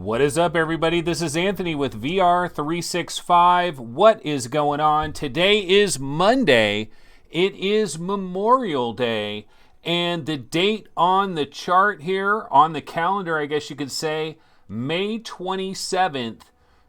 What is up, everybody? This is Anthony with VR 365. What is going on? Today is Monday. It is Memorial Day, and the date on the chart here, on the calendar, I guess you could say, May 27th,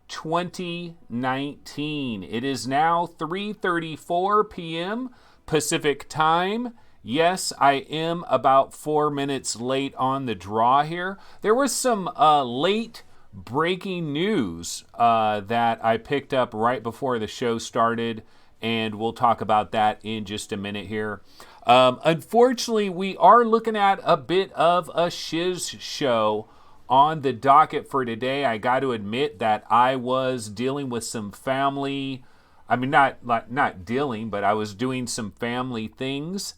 2019. It is now 3:34 p.m. Pacific time. Yes, I am about 4 minutes late on the draw here. There was some late breaking news that I picked up right before the show started, and we'll talk about that in just a minute here. Unfortunately, we are looking at a bit of a shiz show on the docket for today. I got to admit that I was dealing with some family, not dealing, but I was doing some family things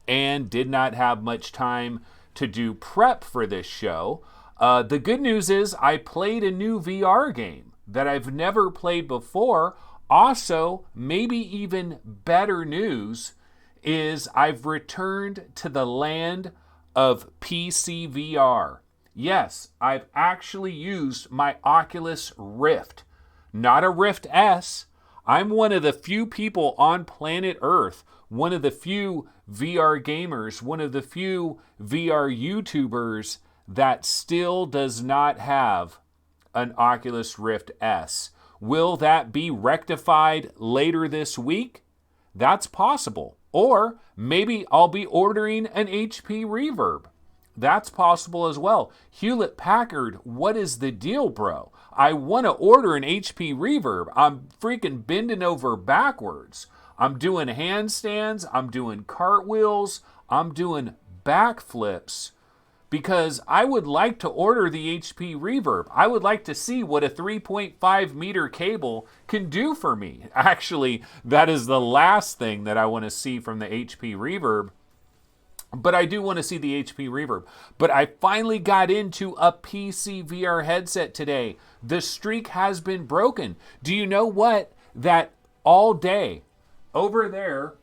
and did not have much time to do prep for this show. The good news is I played a new VR game that I've never played before. Also, maybe even better news is I've returned to the land of PSVR. Yes, I've actually used my Oculus Rift, not a Rift S. I'm one of the few people on planet Earth, one of the few VR gamers, one of the few VR YouTubers that still does not have an Oculus Rift S. Will that be rectified later this week? That's possible. Or maybe I'll be ordering an HP Reverb. That's possible as well. Hewlett Packard, what is the deal, bro? I want to order an HP Reverb. I'm freaking bending over backwards. I'm doing handstands. I'm doing cartwheels. I'm doing backflips because I would like to order the HP Reverb. I would like to see what a 3.5 meter cable can do for me. Actually, that is the last thing that I want to see from the HP Reverb. But I do want to see the HP Reverb. But I finally got into a PSVR headset today. The streak has been broken. Do you know what? That all day, over there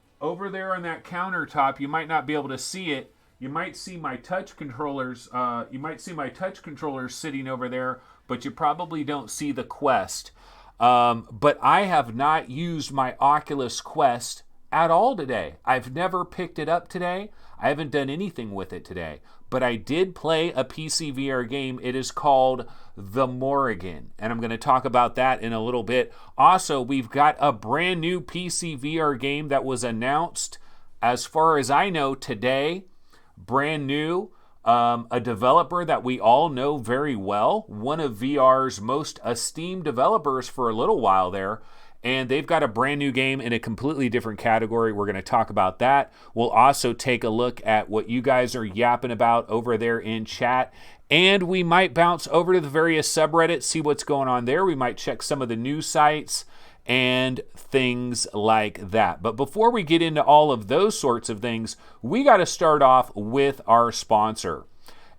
on that countertop, you might not be able to see it. You might see my touch controllers. Sitting over there, but you probably don't see the Quest. But I have not used my Oculus Quest at all today. I've never picked it up today. I haven't done anything with it today, but I did play a PSVR game. It is called the Morrigan, and I'm going to talk about that in a little bit. Also, we've got a brand new PSVR game that was announced, as far as I know, today. Brand new. A developer that we all know very well, one of VR's most esteemed developers for a little while there. And they've got a brand new game in a completely different category. We're going to talk about that. We'll also take a look at what you guys are yapping about over there in chat. And we might bounce over to the various subreddits, see what's going on there. We might check some of the news sites and things like that. But before we get into all of those sorts of things, we got to start off with our sponsor.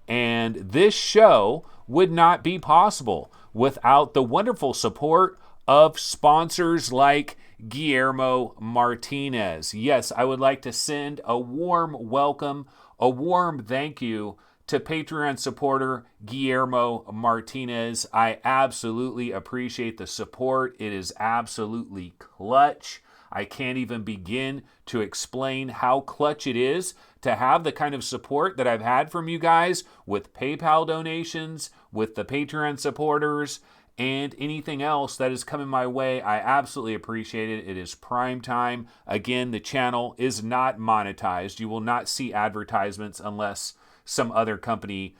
And this show would not be possible without the wonderful support of sponsors like Guillermo Martinez. Yes, I would like to send a warm welcome, a warm thank you to Patreon supporter Guillermo Martinez. I absolutely appreciate the support. It is absolutely clutch. I can't even begin to explain how clutch it is to have the kind of support that I've had from you guys with PayPal donations, with the Patreon supporters, and anything else that is coming my way. I absolutely appreciate it. It is prime time. Again, the channel is not monetized. You will not see advertisements unless some other company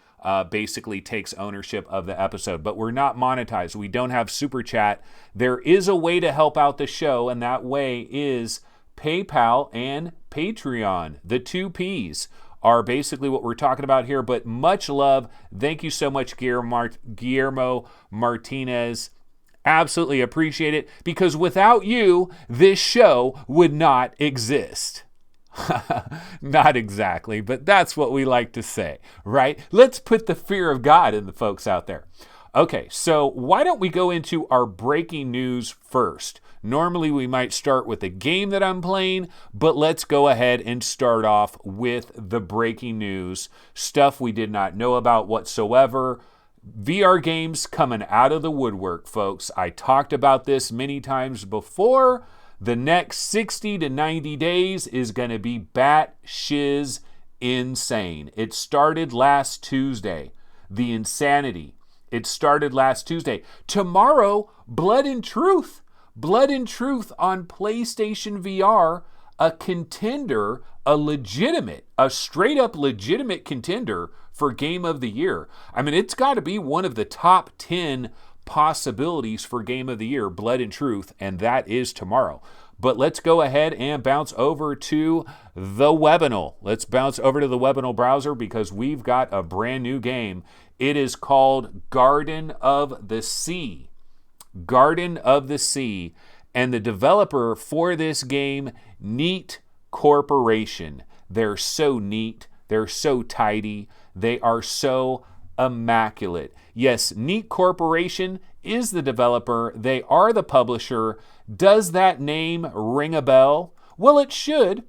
basically takes ownership of the episode. But we're not monetized. We don't have Super Chat. There is a way to help out the show, and that way is PayPal and Patreon. The two Ps are basically what we're talking about here, but much love. Thank you so much, Guillermo Martinez. Absolutely appreciate it, because without you, this show would not exist. Not exactly, but that's what we like to say, right? Let's put the fear of God in the folks out there. Okay, so why don't we go into our breaking news first? Normally we might start with a game that I'm playing, but let's go ahead and start off with the breaking news. Stuff we did not know about whatsoever. VR games coming out of the woodwork, folks. I talked about this many times before. The next 60 to 90 days is going to be bat shiz insane. It started last Tuesday. The insanity. It started last Tuesday. Tomorrow, Blood and Truth. Blood and Truth on PlayStation VR. A contender, a straight up legitimate contender for Game of the Year. I mean, it's got to be one of the top 10 possibilities for Game of the Year, Blood and Truth, and that is tomorrow. But let's go ahead and bounce over to the Webinal. Let's bounce over to the Webinal browser because we've got a brand new game. It is called Garden of the Sea. Garden of the Sea. And the developer for this game, Neat Corporation. They're so neat. They're so tidy. They are so immaculate. Yes, Neat Corporation is the developer. They are the publisher. Does that name ring a bell? Well, it should.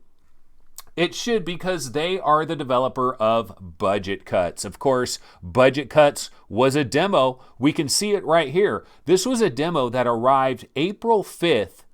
It should, because they are the developer of Budget Cuts. Of course, Budget Cuts was a demo. We can see it right here. This was a demo that arrived April 5th,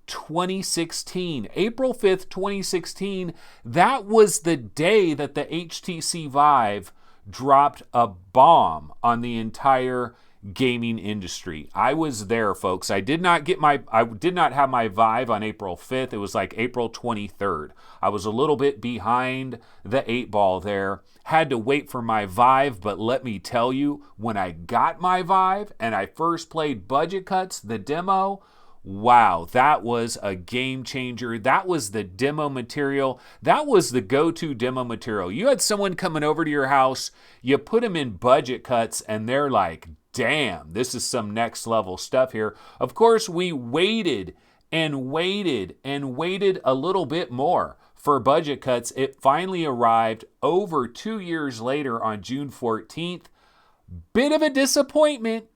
2016. April 5th, 2016. That was the day that the HTC Vive dropped a bomb on the entire gaming industry. I was there, folks. I did not have my Vive on April 5th. It was like April 23rd. I was a little bit behind the 8 ball there. Had to wait for my Vive, but let me tell you, when I got my Vive and I first played Budget Cuts, the demo, wow, that was a game changer. That was the demo material. That was the go-to demo material. You had someone coming over to your house, you put them in Budget Cuts, and they're like, damn, this is some next level stuff here. Of course, we waited and waited and waited a little bit more for Budget Cuts. It finally arrived over 2 years later on June 14th. Bit of a disappointment.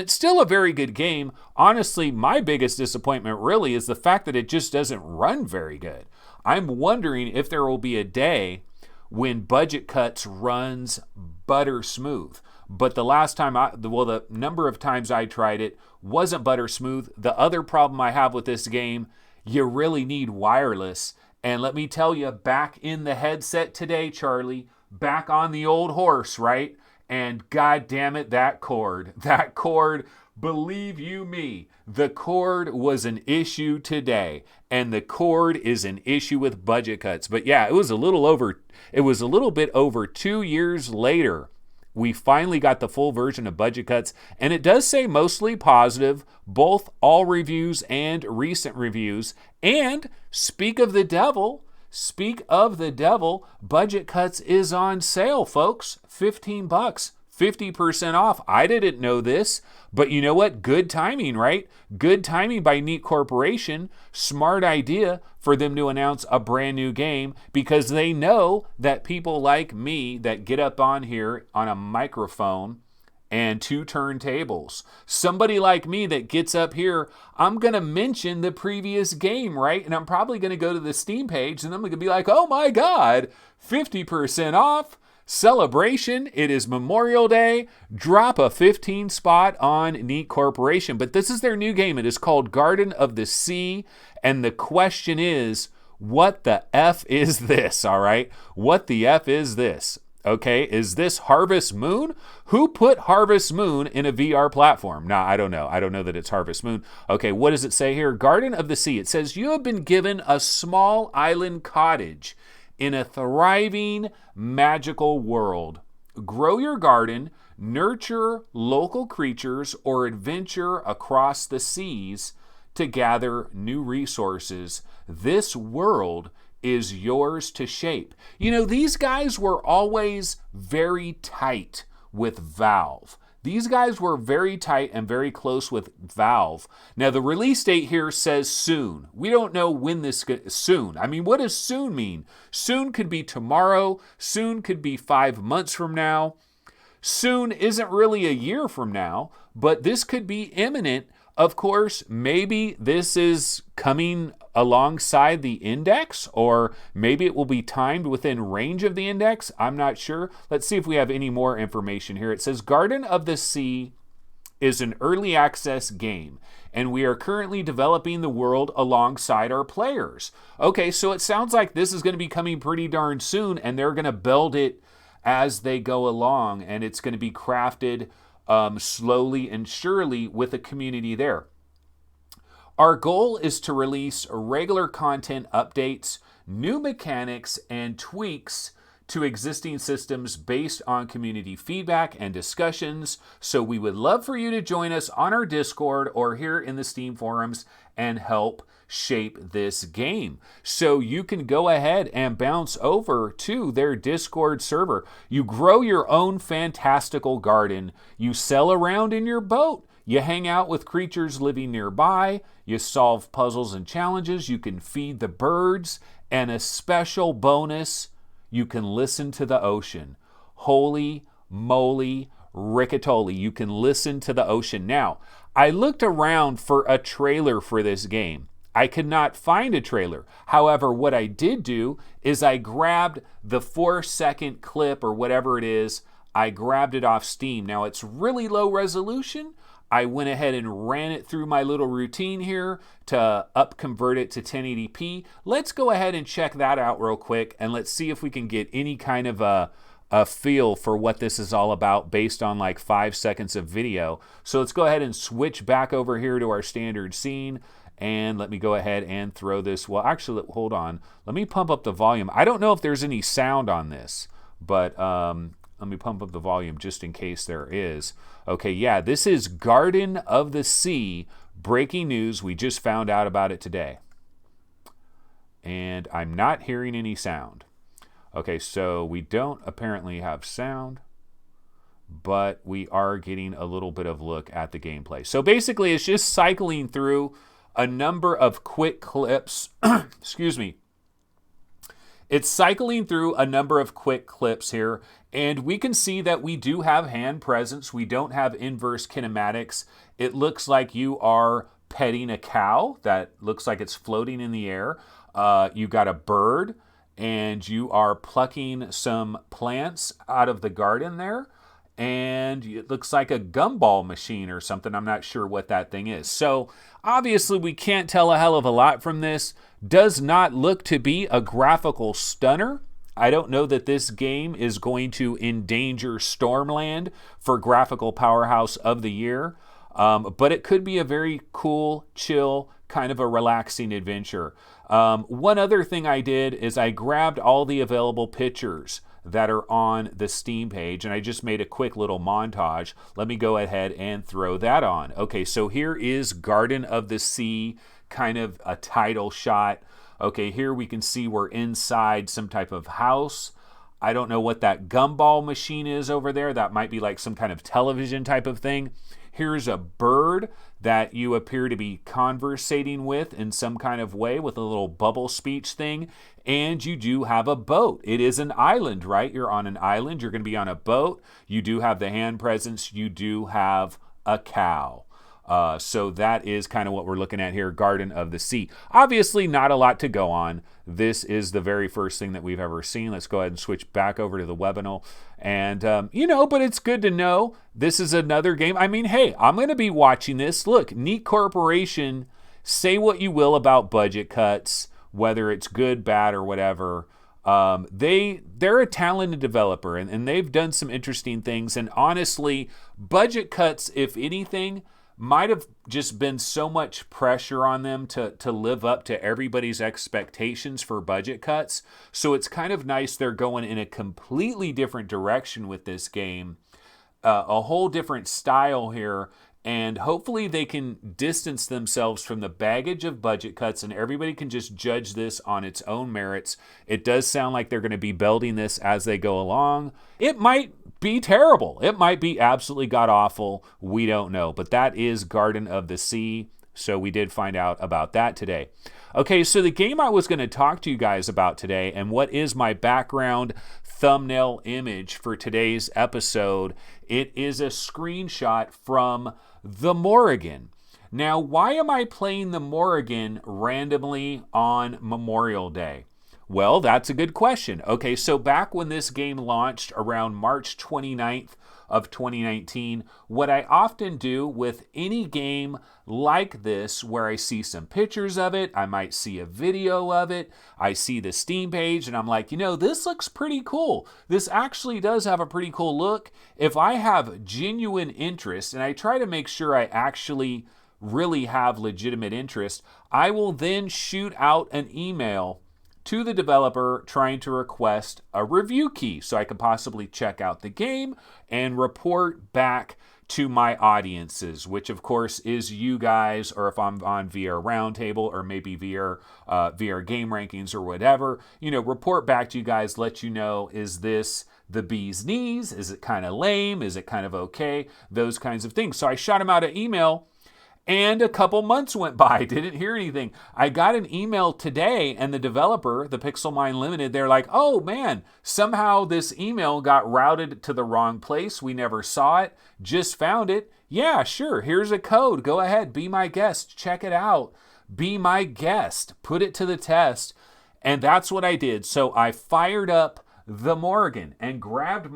Still a very good game. Honestly, my biggest disappointment really is the fact that it just doesn't run very good. I'm wondering if there will be a day when Budget Cuts runs butter smooth. But the last time, the number of times I tried it wasn't butter smooth. The other problem I have with this game, you really need wireless. And let me tell you, back in the headset today, Charlie, back on the old horse, right? And god damn it, that cord, believe you me, the cord was an issue today, and the cord is an issue with Budget Cuts. But yeah, it was a little bit over 2 years later, we finally got the full version of Budget Cuts, and it does say mostly positive, both all reviews and recent reviews. And speak of the devil, Budget Cuts is on sale, folks. $15, 50% off. I didn't know this, but you know what? Good timing, right? Good timing by Neat Corporation. Smart idea for them to announce a brand new game, because they know that people like me that get up on here on a microphone and 2 turntables. Somebody like me that gets up here, I'm going to mention the previous game, right? And I'm probably going to go to the Steam page and I'm going to be like, oh my God, 50% off. Celebration. It is Memorial Day. Drop a 15 spot on Neat Corporation. But this is their new game. It is called Garden of the Sea. And the question is, what the F is this? All right. What the F is this? Okay, is this Harvest Moon? Who put Harvest Moon in a VR platform? Nah, I don't know. I don't know that it's Harvest Moon. Okay, what does it say here? Garden of the Sea. It says, you have been given a small island cottage in a thriving, magical world. Grow your garden, nurture local creatures, or adventure across the seas to gather new resources. This world is yours to shape. You know, these guys were always very tight with Valve. These guys were very tight and very close with Valve. Now, the release date here says soon. We don't know when this soon. I mean, what does soon mean? Soon could be tomorrow. Soon could be 5 months from now. Soon isn't really a year from now, but this could be imminent Of course, maybe this is coming alongside the index, or maybe it will be timed within range of the index. I'm not sure. Let's see if we have any more information here. It says Garden of the Sea is an early access game, and we are currently developing the world alongside our players. Okay, so it sounds like this is going to be coming pretty darn soon, and they're going to build it as they go along, and it's going to be crafted slowly and surely with a community there. Our goal is to release regular content updates, new mechanics, and tweaks to existing systems based on community feedback and discussions. So we would love for you to join us on our Discord or here in the Steam forums and help shape this game. So you can go ahead and bounce over to their Discord server. You grow your own fantastical garden. You sail around in your boat. You hang out with creatures living nearby. You solve puzzles and challenges. You can feed the birds. And a special bonus, you can listen to the ocean. Holy moly, rickatoli. You can listen to the ocean. Now, I looked around for a trailer for this game. I could not find a trailer. However, what I did do is I grabbed the 4-second clip or whatever it is. I grabbed it off Steam. Now, it's really low resolution. I went ahead and ran it through my little routine here to convert it to 1080p. Let's go ahead and check that out real quick, and let's see if we can get any kind of a feel for what this is all about based on like 5 seconds of video. So let's go ahead and switch back over here to our standard scene. And let me go ahead and throw this. Well, actually, hold on. Let me pump up the volume. I don't know if there's any sound on this, but let me pump up the volume just in case there is. Okay, yeah, this is Garden of the Sea. Breaking news. We just found out about it today. And I'm not hearing any sound. Okay, so we don't apparently have sound, but we are getting a little bit of look at the gameplay. So basically, it's just cycling through a number of quick clips. Excuse me. It's cycling through a number of quick clips here, and we can see that we do have hand presence. We don't have inverse kinematics. It looks like you are petting a cow that looks like it's floating in the air. You got a bird, and you are plucking some plants out of the garden there. And it looks like a gumball machine or something. I'm not sure what that thing is. So obviously we can't tell a hell of a lot from this. Does not look to be a graphical stunner. I don't know that this game is going to endanger Stormland for graphical powerhouse of the year. But it could be a very cool, chill, kind of a relaxing adventure. One other thing I did is I grabbed all the available pictures that are on the Steam page, and I just made a quick little montage. Let me go ahead and throw that on. Okay, so here is Garden of the Sea, kind of a title shot. Okay, here we can see we're inside some type of house. I don't know what that gumball machine is over there. That might be like some kind of television type of thing. Here's a bird that you appear to be conversating with in some kind of way with a little bubble speech thing. And you do have a boat. It is an island, right? You're on an island. You're going to be on a boat. You do have the hand presence. You do have a cow. So that is kind of what we're looking at here, Garden of the Sea. Obviously, not a lot to go on. This is the very first thing that we've ever seen. Let's go ahead and switch back over to the webinar. And, but it's good to know this is another game. I mean, hey, I'm going to be watching this. Look, Neat Corporation, say what you will about budget cuts, whether it's good, bad, or whatever. They're a talented developer, and they've done some interesting things. And honestly, budget cuts, if anything, might have just been so much pressure on them to live up to everybody's expectations for budget cuts. So it's kind of nice they're going in a completely different direction with this game, a whole different style here. And hopefully they can distance themselves from the baggage of budget cuts, and everybody can just judge this on its own merits. It does sound like they're going to be building this as they go along. It might be terrible. It might be absolutely god-awful. We don't know. But that is Garden of the Sea. So we did find out about that today. Okay, so the game I was going to talk to you guys about today, and what is my background thumbnail image for today's episode, it is a screenshot from the Morrigan. Now, why am I playing the Morrigan randomly on Memorial Day? Well, that's a good question. Okay, so back when this game launched around March 29th of 2019, what I often do with any game like this, where I see some pictures of it, I might see a video of it, I see the Steam page, and I'm like, this looks pretty cool. This actually does have a pretty cool look. If I have genuine interest, and I try to make sure I actually really have legitimate interest, I will then shoot out an email to the developer trying to request a review key so I could possibly check out the game and report back to my audiences, which of course is you guys, or if I'm on VR Roundtable or maybe VR Game Rankings or whatever, report back to you guys, let you know, is this the bee's knees? Is it kind of lame? Is it kind of okay? Those kinds of things. So I shot him out an email. And a couple months went by, didn't hear anything. I got an email today, and the developer, the Pixel Mind Limited, they're like, oh man, somehow this email got routed to the wrong place. We never saw it, just found it. Yeah, sure, here's a code. Go ahead, be my guest, check it out. Be my guest, put it to the test. And that's what I did. So I fired up the Morrigan and grabbed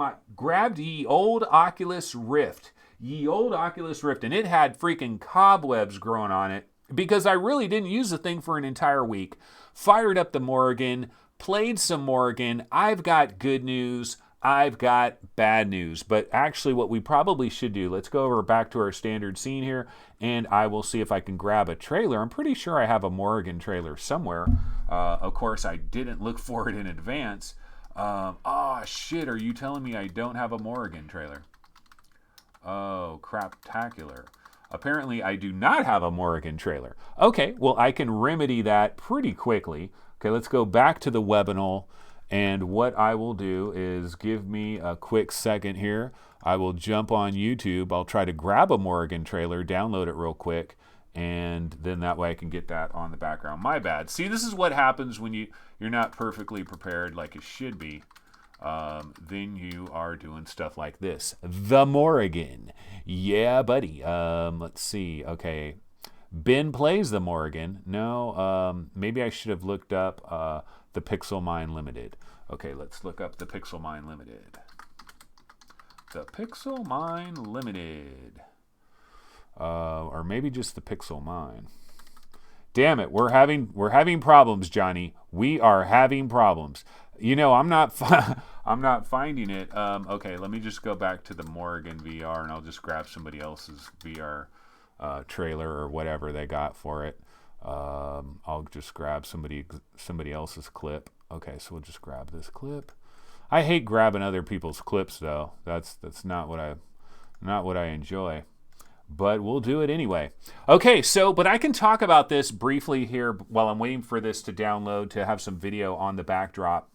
the old Oculus Rift. And it had freaking cobwebs growing on it because I really didn't use the thing for an entire week. Fired up the Morrigan, played some Morrigan. I've got good news. I've got bad news. But actually what we probably should do, let's go over back to our standard scene here, and I will see if I can grab a trailer. I'm pretty sure I have a Morrigan trailer somewhere. Of course, I didn't look for it in advance. Shit, are you telling me I don't have a Morrigan trailer? Oh, craptacular. Apparently, I do not have a Morrigan trailer. Okay, well, I can remedy that pretty quickly. Okay, let's go back to the webinar. And what I will do is give me a quick second here. I will jump on YouTube. I'll try to grab a Morrigan trailer, download it real quick, and then that way I can get that on the background. My bad. See, this is what happens when you're not perfectly prepared like it should be. Then you are doing stuff like this. The Morrigan. Yeah, buddy. Let's see. Okay. Ben plays the Morrigan. No, maybe I should have looked up the Pixel Mind Limited. Okay, let's look up the Pixel Mind Limited. The Pixel Mind Limited. Or maybe just the Pixel Mind. Damn it, we're having problems, Johnny. We are having problems. I'm not finding it. Okay, let me just go back to the Morrigan VR, and I'll just grab somebody else's VR trailer or whatever they got for it. I'll just grab somebody else's clip. Okay, so we'll just grab this clip. I hate grabbing other people's clips, though. That's not what I enjoy. But we'll do it anyway. Okay, but I can talk about this briefly here while I'm waiting for this to download to have some video on the backdrop.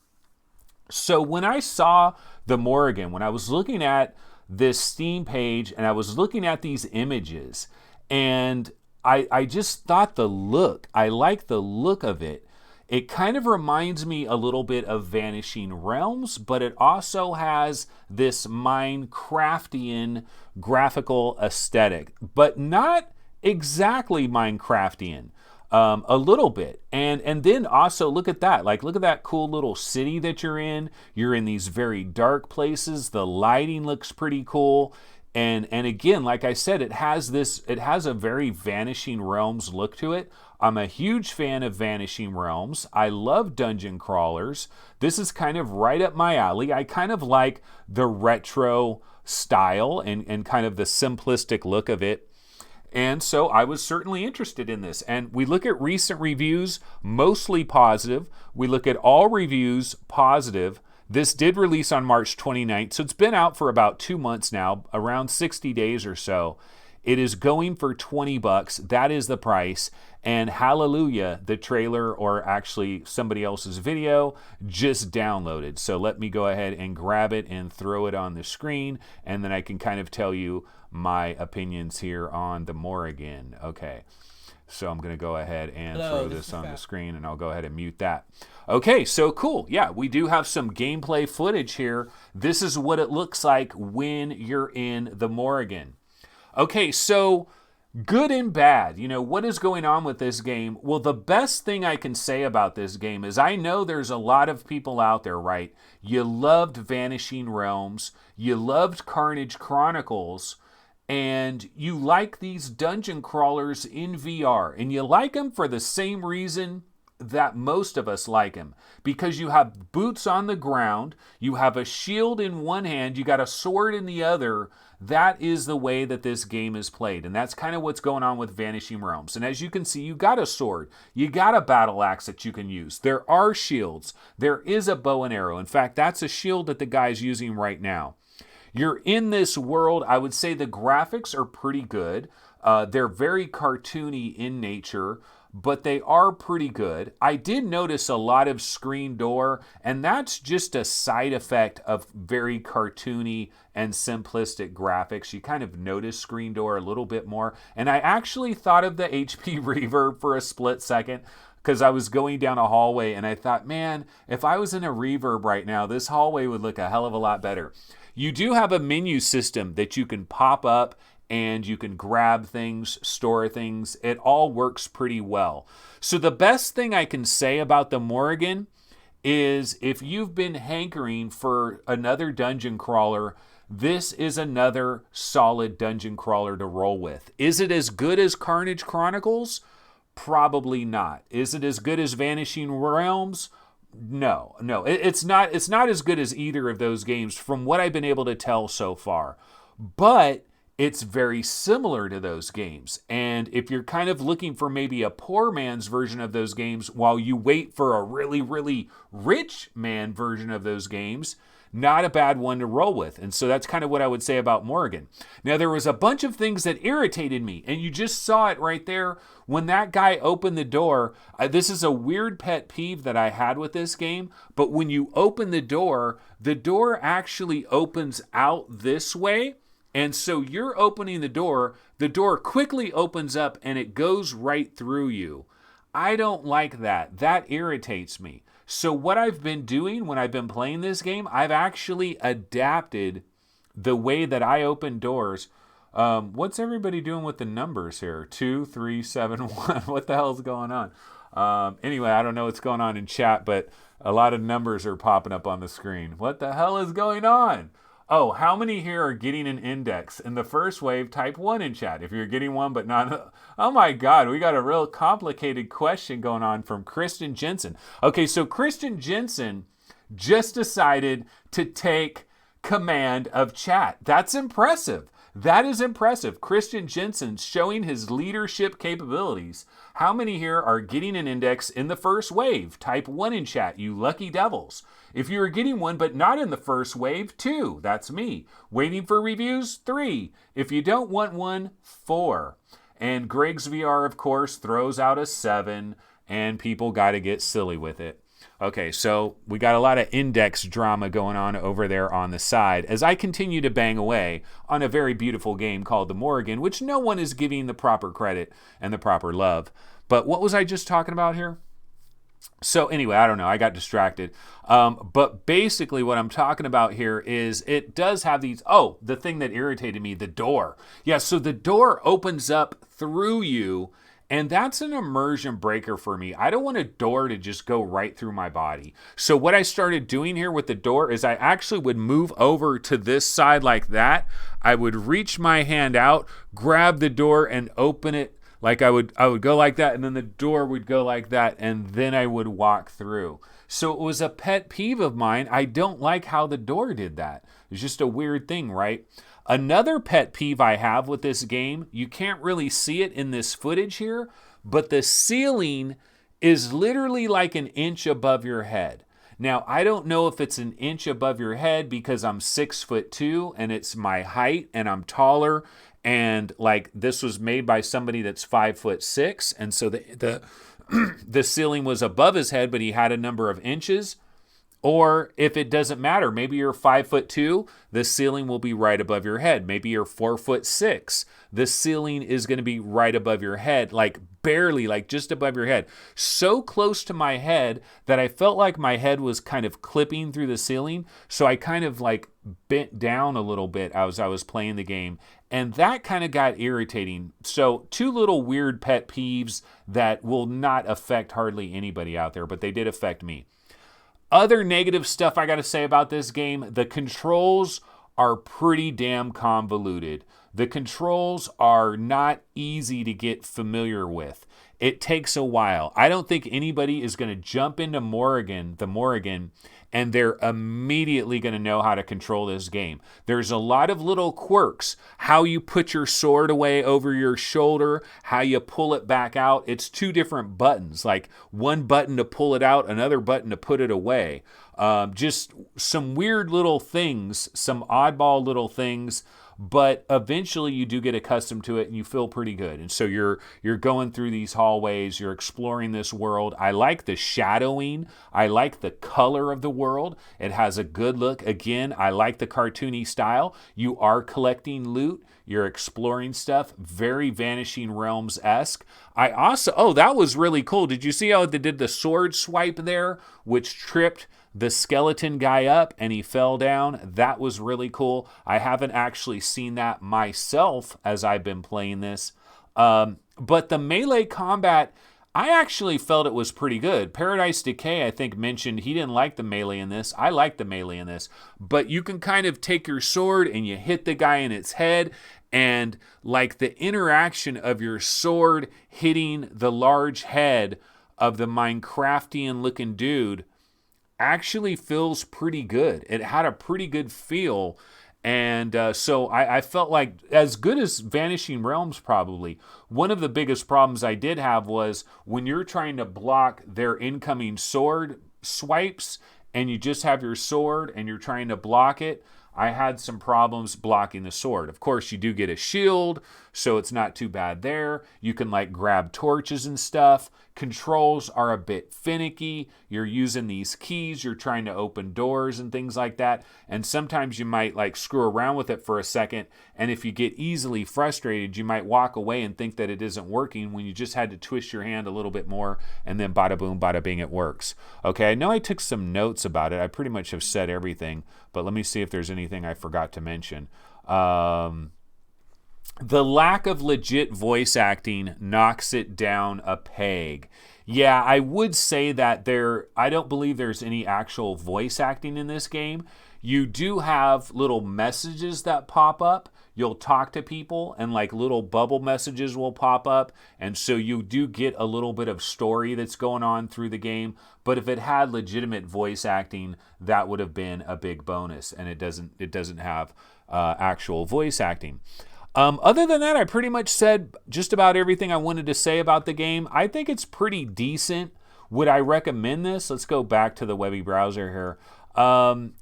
So when I saw the Morrigan, when I was looking at this Steam page and I was looking at these images, and I just thought I like the look of it. It kind of reminds me a little bit of Vanishing Realms, but it also has this Minecraftian graphical aesthetic, but not exactly Minecraftian. A little bit. And then also look at that. Look at that cool little city that you're in. You're in these very dark places. The lighting looks pretty cool. And again, like I said, it has a very Vanishing Realms look to it. I'm a huge fan of Vanishing Realms. I love dungeon crawlers. This is kind of right up my alley. I kind of like the retro style and kind of the simplistic look of it. And so I was certainly interested in this. And we look at recent reviews, mostly positive. We look at all reviews, positive. This did release on March 29th, so it's been out for about 2 months now, around 60 days or so. It is going for $20. That is the price. And hallelujah, the trailer, or actually somebody else's video, just downloaded. So let me go ahead and grab it and throw it on the screen, and then I can kind of tell you my opinions here on the Morrigan. Okay, so I'm going to go ahead and throw this on the screen, and I'll go ahead and mute that. Okay, so cool. Yeah, we do have some gameplay footage here. This is what it looks like when you're in the Morrigan. Okay, so Good and bad. You know, what is going on with this game? Well, the best thing I can say about this game is I know there's a lot of people out there, right? You loved Vanishing Realms, you loved Carnage Chronicles, and you like these dungeon crawlers in VR, and you like them for the same reason that most of us like him, because you have boots on the ground, you have a shield in one hand, you got a sword in the other. That is the way that this game is played, and that's kind of what's going on with Vanishing Realms. And as you can see, you got a sword, you got a battle axe that you can use, there are shields, there is a bow and arrow. In fact, that's a shield that the guy's using right now. You're in this world. I would say the graphics are pretty good. They're very cartoony in nature, but they are pretty good. I did notice a lot of screen door, and that's just a side effect of very cartoony and simplistic graphics. You kind of notice screen door a little bit more. And I actually thought of the HP reverb for a split second, because I was going down a hallway and I thought, man, if I was in a reverb right now, this hallway would look a hell of a lot better. You do have a menu system that you can pop up and you can grab things, store things. It all works pretty well. So the best thing I can say about the Morrigan is if you've been hankering for another dungeon crawler, this is another solid dungeon crawler to roll with. Is it as good as Carnage Chronicles? Probably not. Is it as good as Vanishing Realms? No. It's not as good as either of those games from what I've been able to tell so far. But it's very similar to those games. And if you're kind of looking for maybe a poor man's version of those games while you wait for a really, really rich man version of those games, not a bad one to roll with. And so that's kind of what I would say about Morrigan. Now, there was a bunch of things that irritated me, and you just saw it right there when that guy opened the door. This is a weird pet peeve that I had with this game, but when you open the door actually opens out this way. And so you're opening the door quickly opens up and it goes right through you. I don't like that. That irritates me. So what I've been doing when I've been playing this game, I've actually adapted the way that I open doors. What's everybody doing with the numbers here? 2, 3, 7, 1. What the hell's going on? Anyway, I don't know what's going on in chat, but a lot of numbers are popping up on the screen. What the hell is going on? Oh, how many here are getting an index? In the first wave, type 1 in chat. If you're getting one, but not... Oh my God, we got a real complicated question going on from Kristen Jensen. Okay, so Kristen Jensen just decided to take command of chat. That's impressive. That is impressive. Christian Jensen showing his leadership capabilities. How many here are getting an index in the first wave? Type 1 in chat, you lucky devils. If you are getting one but not in the first wave, 2. That's me. Waiting for reviews, 3. If you don't want one, 4. And Greg's VR, of course, throws out a 7, and people got to get silly with it. Okay, so we got a lot of index drama going on over there on the side as I continue to bang away on a very beautiful game called the Morrigan, which no one is giving the proper credit and the proper love. But what was I just talking about here? So anyway, I don't know. I got distracted. But basically what I'm talking about here is it does have these... Oh, the thing that irritated me, the door. Yeah, so the door opens up through you, and that's an immersion breaker for me. I don't want a door to just go right through my body. So what I started doing here with the door is I actually would move over to this side like that. I would reach my hand out, grab the door, and open it. Like I would go like that, and then the door would go like that, and then I would walk through. So it was a pet peeve of mine. I don't like how the door did that. It's just a weird thing, right? Another pet peeve I have with this game, you can't really see it in this footage here, but the ceiling is literally like an inch above your head. Now, I don't know if it's an inch above your head because I'm 6'2" and it's my height and I'm taller, and like this was made by somebody that's 5'6", and so the ceiling was above his head, but he had a number of inches. Or if it doesn't matter, maybe you're 5'2", the ceiling will be right above your head. Maybe you're 4'6", the ceiling is going to be right above your head, like barely, like just above your head. So close to my head that I felt like my head was kind of clipping through the ceiling. So I kind of like bent down a little bit as I was playing the game. And that kind of got irritating. So 2 little weird pet peeves that will not affect hardly anybody out there, but they did affect me. Other negative stuff I got to say about this game, the controls are pretty damn convoluted. The controls are not easy to get familiar with. It takes a while. I don't think anybody is going to jump into Morrigan, and they're immediately going to know how to control this game. There's a lot of little quirks. How you put your sword away over your shoulder, how you pull it back out. It's 2 different buttons, like one button to pull it out, another button to put it away. Just some weird little things, some oddball little things, but eventually you do get accustomed to it and you feel pretty good. And so you're going through these hallways, you're exploring this world. I like the shadowing. I like the color of the world. It has a good look. Again, I like the cartoony style. You are collecting loot. You're exploring stuff. Very Vanishing Realms-esque. That was really cool. Did you see how they did the sword swipe there, which tripped the skeleton guy up and he fell down? That was really cool. I haven't actually seen that myself as I've been playing this. But the melee combat, I actually felt it was pretty good. Paradise Decay, I think, mentioned he didn't like the melee in this. I like the melee in this. But you can kind of take your sword and you hit the guy in its head, and like the interaction of your sword hitting the large head of the Minecraftian looking dude actually feels pretty good. It had a pretty good feel. And so I felt like as good as Vanishing Realms probably. One of the biggest problems I did have was when you're trying to block their incoming sword swipes and you just have your sword and you're trying to block it, I had some problems blocking the sword. Of course, you do get a shield, so it's not too bad there. You can like grab torches and stuff. Controls are a bit finicky. You're using these keys. You're trying to open doors and things like that. And sometimes you might like screw around with it for a second. And if you get easily frustrated, you might walk away and think that it isn't working when you just had to twist your hand a little bit more. And then bada boom, bada bing, it works. Okay, I know I took some notes about it. I pretty much have said everything. But let me see if there's anything I forgot to mention. The lack of legit voice acting knocks it down a peg. Yeah, I would say that I don't believe there's any actual voice acting in this game. You do have little messages that pop up. You'll talk to people and like little bubble messages will pop up. And so you do get a little bit of story that's going on through the game. But if it had legitimate voice acting, that would have been a big bonus. And it doesn't have actual voice acting. Other than that, I pretty much said just about everything I wanted to say about the game. I think it's pretty decent. Would I recommend this? Let's go back to the webby browser here.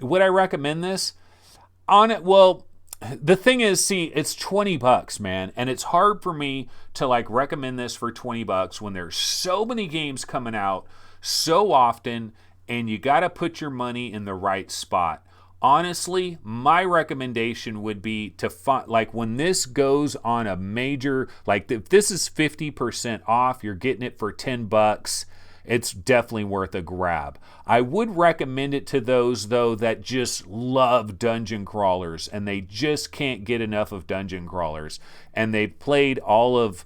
Would I recommend this? Well, the thing is, see, it's $20, man, and it's hard for me to like recommend this for $20 when there's so many games coming out so often, and you got to put your money in the right spot. Honestly, my recommendation would be to find, like when this goes on a major, like if this is 50% off, you're getting it for $10, it's definitely worth a grab. I would recommend it to those, though, that just love dungeon crawlers and they just can't get enough of dungeon crawlers. And they've played all of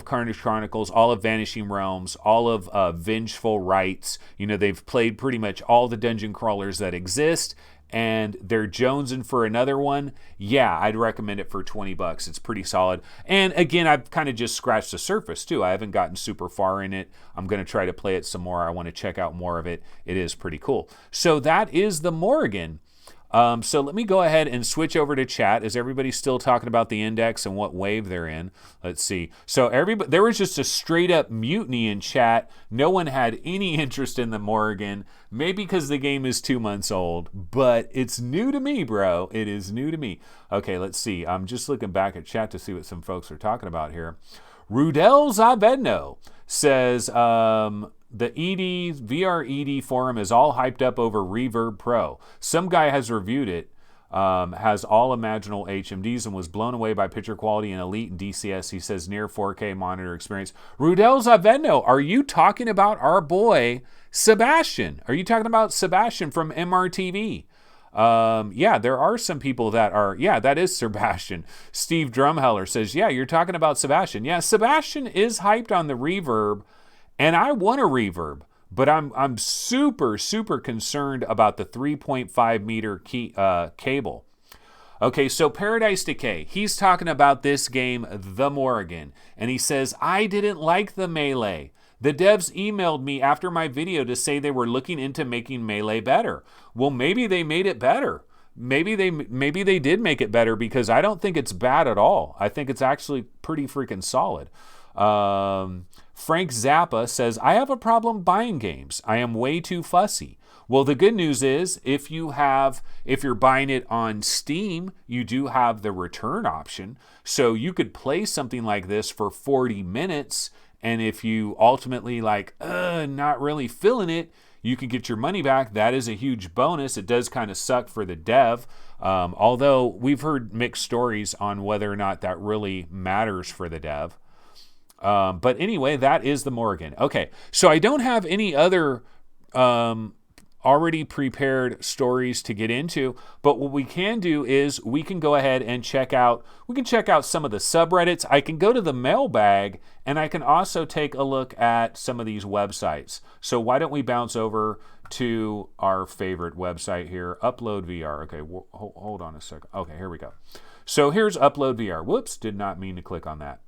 Carnage Chronicles, all of Vanishing Realms, all of Vengeful Rites. You know, they've played pretty much all the dungeon crawlers that exist, and they're jonesing for another one. Yeah, I'd recommend it for $20. It's pretty solid. And again, I've kind of just scratched the surface too. I haven't gotten super far in it. I'm going to try to play it some more. I want to check out more of it. It is pretty cool. So that is the Morrigan. So let me go ahead and switch over to chat. Is everybody still talking about the index and what wave they're in? Let's see. So there was just a straight up mutiny in chat. No one had any interest in the Morrigan. Maybe because the game is 2 months old, but it's new to me, bro. It is new to me. Okay, let's see. I'm just looking back at chat to see what some folks are talking about here. Rudel Zavedno says, the VR ED forum is all hyped up over Reverb Pro. Some guy has reviewed it, has all imaginable HMDs and was blown away by picture quality and elite and DCS. He says near 4K monitor experience. Rudel Zavedno, are you talking about our boy Sebastian? Are you talking about Sebastian from MRTV? Yeah, there are some people that are, yeah, that is Sebastian. Steve Drumheller says, yeah, you're talking about Sebastian. Yeah, Sebastian is hyped on the reverb, and I want a reverb, but I'm super, super concerned about the 3.5 meter cable. Okay, so Paradise Decay, he's talking about this game, The Morrigan, and he says, I didn't like the Melee. The devs emailed me after my video to say they were looking into making Melee better. Well, maybe they made it better. Maybe they did make it better, because I don't think it's bad at all. I think it's actually pretty freaking solid. Frank Zappa says, I have a problem buying games. I am way too fussy. Well, the good news is if you're buying it on Steam, you do have the return option. So you could play something like this for 40 minutes. And if you ultimately not really feeling it, you can get your money back. That is a huge bonus. It does kind of suck for the dev. Although we've heard mixed stories on whether or not that really matters for the dev. But anyway, that is the Morrigan. Okay, so I don't have any other already prepared stories to get into, but what we can do is we can go ahead and check out some of the subreddits. I can go to the mailbag, and I can also take a look at some of these websites. So why don't we bounce over to our favorite website here, Upload VR. Okay, hold on a second. Okay, here we go. So here's Upload VR. Whoops, did not mean to click on that.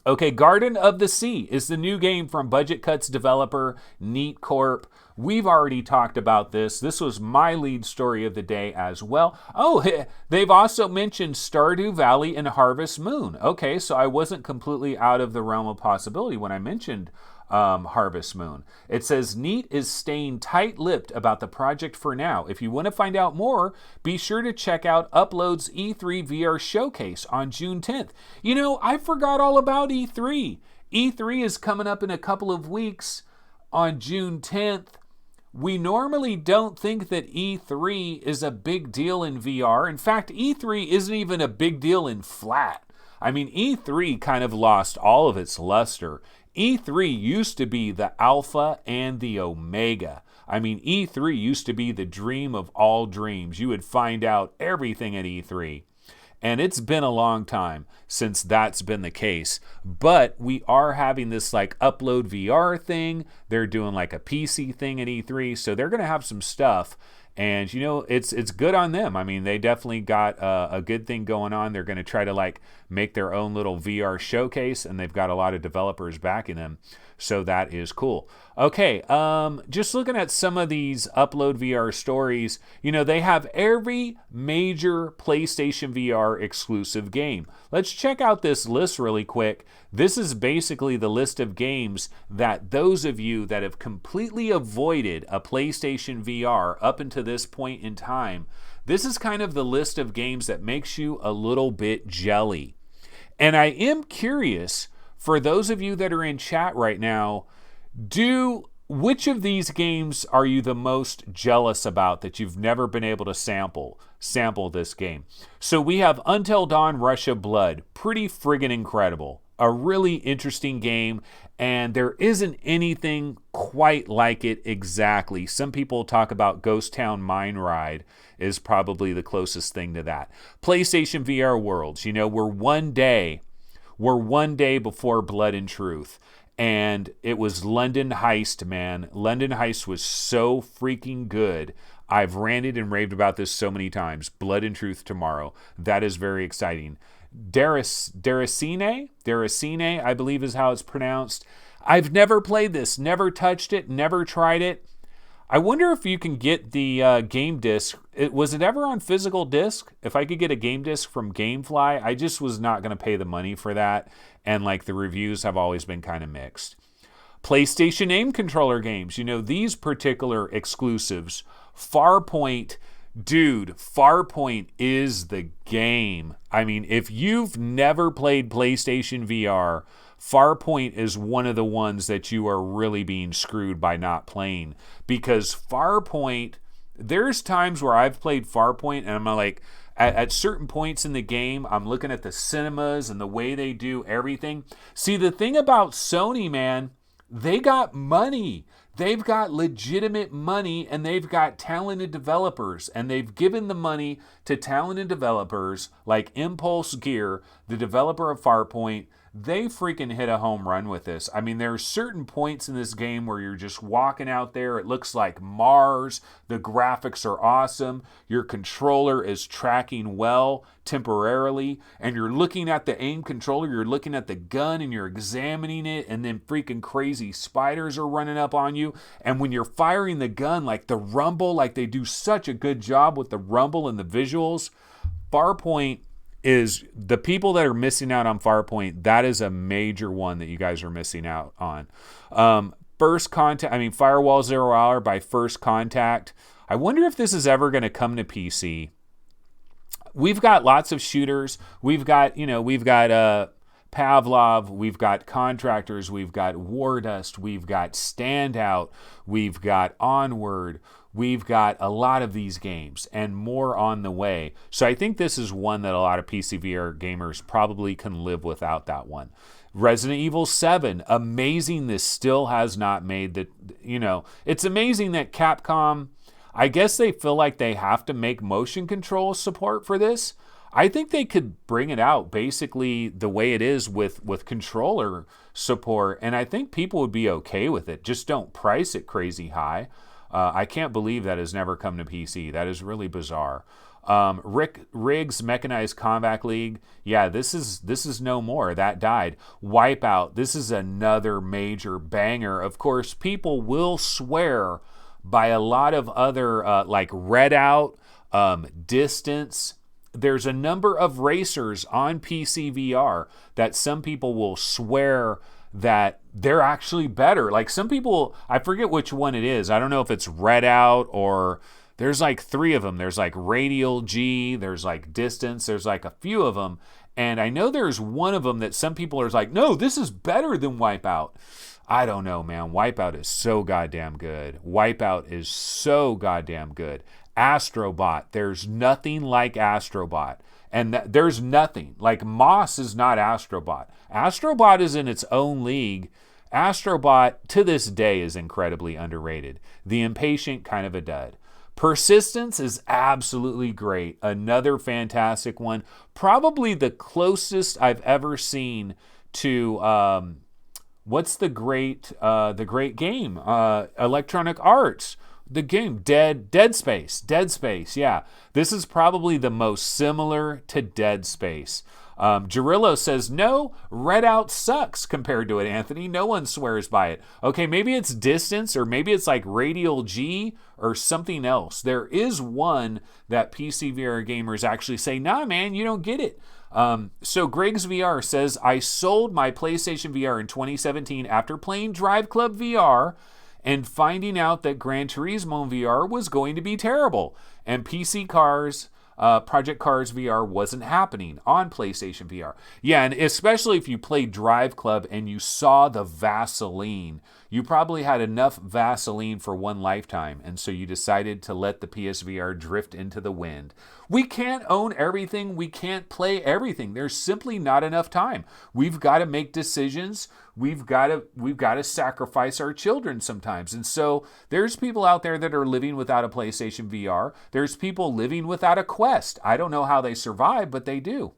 Okay, Garden of the Sea is the new game from Budget Cuts developer Neat Corp. We've already talked about this. This was my lead story of the day as well. Oh, they've also mentioned Stardew Valley and Harvest Moon. Okay, so I wasn't completely out of the realm of possibility when I mentioned Harvest Moon. It says Neat is staying tight-lipped about the project for now. If you want to find out more, be sure to check out Upload's E3 VR showcase on June 10th. You know, I forgot all about E3. E3 is coming up in a couple of weeks on June 10th. We normally don't think that E3 is a big deal in VR. In fact, E3 isn't even a big deal in flat. I mean, E3 kind of lost all of its luster. E3 used to be the alpha and the omega. I mean, E3 used to be the dream of all dreams. You would find out everything at E3. And it's been a long time since that's been the case. But we are having this Upload VR thing. They're doing a PC thing at E3. So they're going to have some stuff. And, it's good on them. I mean, they definitely got a good thing going on. They're going to try to make their own little VR showcase, and they've got a lot of developers backing them. So that is cool. Okay, just looking at some of these Upload VR stories, they have every major PlayStation VR exclusive game. Let's check out this list really quick. This is basically the list of games that those of you that have completely avoided a PlayStation VR up until this point in time, this is kind of the list of games that makes you a little bit jelly. And I am curious, for those of you that are in chat right now, which of these games are you the most jealous about that you've never been able to sample this game? So we have Until Dawn Rush of Blood. Pretty friggin' incredible. A really interesting game, and there isn't anything quite like it exactly. Some people talk about Ghost Town Mine Ride is probably the closest thing to that. PlayStation VR Worlds, we're one day before Blood and Truth. And it was London Heist, man. London Heist was so freaking good. I've ranted and raved about this so many times. Blood and Truth tomorrow. That is very exciting. Deracine, I believe is how it's pronounced. I've never played this, never touched it, never tried it. I wonder if you can get the game disc. Was it ever on physical disc? If I could get a game disc from Gamefly, I just was not going to pay the money for that. And the reviews have always been kind of mixed. PlayStation aim controller games. These particular exclusives. Farpoint. Dude, Farpoint is the game. I mean, if you've never played PlayStation VR, Farpoint is one of the ones that you are really being screwed by not playing. Because Farpoint, there's times where I've played Farpoint and I'm at certain points in the game, I'm looking at the cinemas and the way they do everything. See, the thing about Sony, man, they got money. They've got legitimate money and they've got talented developers, and they've given the money to talented developers like Impulse Gear, the developer of Farpoint. They freaking hit a home run with this. I mean, there are certain points in this game where you're just walking out there. It looks like Mars. The graphics are awesome. Your controller is tracking well temporarily. And you're looking at the aim controller. You're looking at the gun and you're examining it. And then freaking crazy spiders are running up on you. And when you're firing the gun, like the rumble, like they do such a good job with the rumble and the visuals. Farpoint is the people that are missing out on Farpoint. That is a major one that you guys are missing out on. First Contact, Firewall Zero Hour by First Contact. I wonder if this is ever going to come to PC. We've got lots of shooters. We've got Pavlov, we've got Contractors, we've got Wardust, we've got Standout, we've got Onward, we've got a lot of these games and more on the way. So I think this is one that a lot of PCVR gamers probably can live without that one. Resident Evil 7, amazing this still has not made the, it's amazing that Capcom, I guess they feel like they have to make motion control support for this. I think they could bring it out basically the way it is with controller support, and I think people would be okay with it. Just don't price it crazy high. I can't believe that has never come to PC. That is really bizarre. Riggs Mechanized Combat League. Yeah, this is no more. That died. Wipeout. This is another major banger. Of course, people will swear by a lot of other like Redout, Distance. There's a number of racers on PCVR that some people will swear that they're actually better. Like some people, I forget which one it is. I don't know if it's Redout or there's like 3 of them. There's like Radial G, there's like Distance, there's like a few of them. And I know there's one of them that some people are like, no, this is better than Wipeout. I don't know, man. Wipeout is so goddamn good. Wipeout is so goddamn good. Astrobot, there's nothing like Astrobot. And there's nothing. Like Moss is not Astrobot. Astrobot is in its own league. Astrobot, to this day, is incredibly underrated. The Impatient, kind of a dud. Persistence is absolutely great. Another fantastic one. Probably the closest I've ever seen to, what's the great game? Electronic Arts. The game Dead Space, yeah. This is probably the most similar to Dead Space. Gerillo says, no, Redout sucks compared to it, Anthony. No one swears by it. Okay, maybe it's Distance, or maybe it's like Radial G or something else. There is one that PCVR gamers actually say, nah, man, you don't get it. So Greg's VR says, I sold my PlayStation VR in 2017 after playing Drive Club VR and finding out that Gran Turismo VR was going to be terrible. And PC Cars, Project Cars VR wasn't happening on PlayStation VR. Yeah, and especially if you played Drive Club and you saw the Vaseline, you probably had enough Vaseline for one lifetime, and so you decided to let the PSVR drift into the wind. We can't own everything. We can't play everything. There's simply not enough time. We've got to make decisions. We've got to sacrifice our children sometimes. And so there's people out there that are living without a PlayStation VR. There's people living without a Quest. I don't know how they survive, but they do.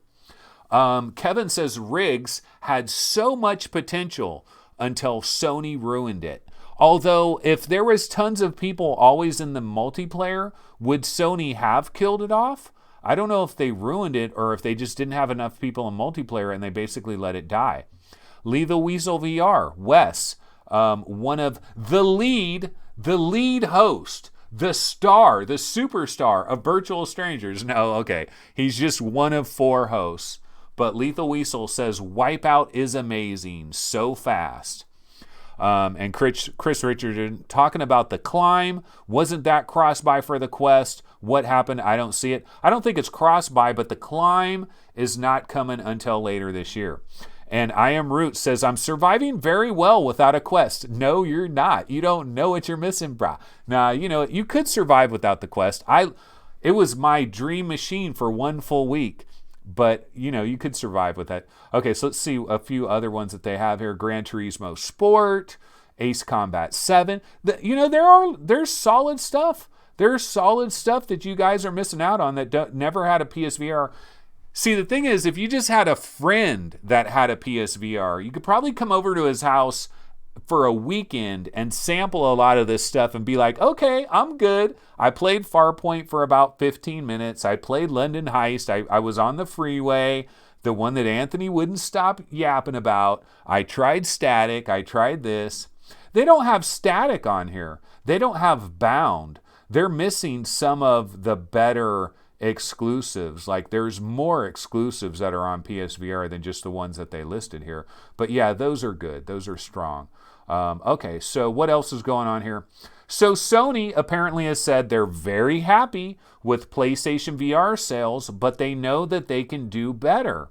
Kevin says Riggs had so much potential until Sony ruined it. Although, if there was tons of people always in the multiplayer, would Sony have killed it off? I don't know if they ruined it or if they just didn't have enough people in multiplayer and they basically let it die. Lethal Weasel VR, Wes, one of the lead host, the star, the superstar of Virtual Strangers. No, okay, he's just one of 4 hosts. But Lethal Weasel says, Wipeout is amazing, so fast. And Chris Richardson talking about The Climb. Wasn't that cross-buy for the Quest? What happened? I don't see it. I don't think it's cross-buy, but The Climb is not coming until later this year. And I Am Root says, I'm surviving very well without a Quest. No, you're not. You don't know what you're missing, brah. Nah, you could survive without the Quest. It was my dream machine for one full week. But, you could survive with that. Okay, so let's see a few other ones that they have here. Gran Turismo Sport Ace Combat 7. There's solid stuff. There's solid stuff that you guys are missing out on that never had a PSVR. See, the thing is, if you just had a friend that had a PSVR, you could probably come over to his house for a weekend and sample a lot of this stuff and be like, okay, I'm good. I played Farpoint for about 15 minutes. I played London Heist. I was on the freeway, the one that Anthony wouldn't stop yapping about. I tried Static. I tried this. They don't have Static on here. They don't have Bound. They're missing some of the better exclusives. Like, there's more exclusives that are on PSVR than just the ones that they listed here. But yeah, those are good. Those are strong. Okay, so what else is going on here? So Sony apparently has said they're very happy with PlayStation VR sales, but they know that they can do better.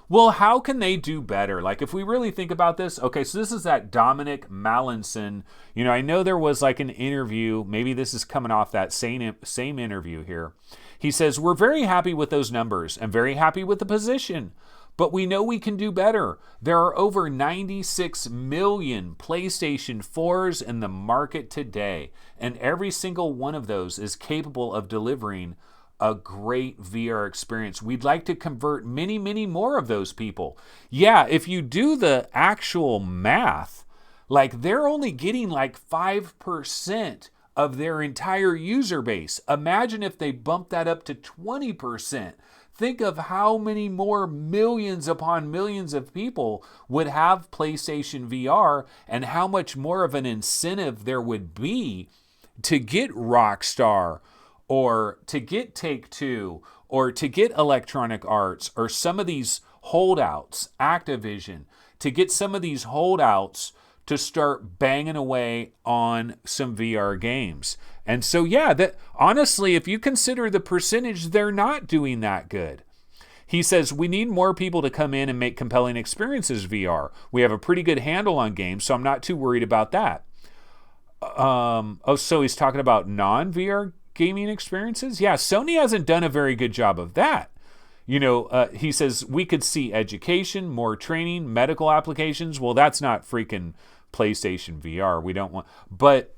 Well, how can they do better? Like, if we really think about this, okay, so this is that Dominic Mallinson. I know there was like an interview, maybe this is coming off that same interview here. He says, we're very happy with those numbers and very happy with the position, but we know we can do better. There are over 96 million PlayStation 4s in the market today, and every single one of those is capable of delivering a great VR experience. We'd like to convert many, many more of those people. Yeah, if you do the actual math, like, they're only getting like 5% of their entire user base. Imagine if they bump that up to 20%. Think of how many more millions upon millions of people would have PlayStation VR and how much more of an incentive there would be to get Rockstar or to get Take-Two, or to get Electronic Arts, or some of these holdouts, Activision, to get some of these holdouts to start banging away on some VR games. And so, yeah, that honestly, if you consider the percentage, they're not doing that good. He says, we need more people to come in and make compelling experiences VR. We have a pretty good handle on games, so I'm not too worried about that. So he's talking about non-VR gaming experiences? Yeah, Sony hasn't done a very good job of that. He says we could see education, more training, medical applications. Well, that's not freaking PlayStation VR. We don't want, but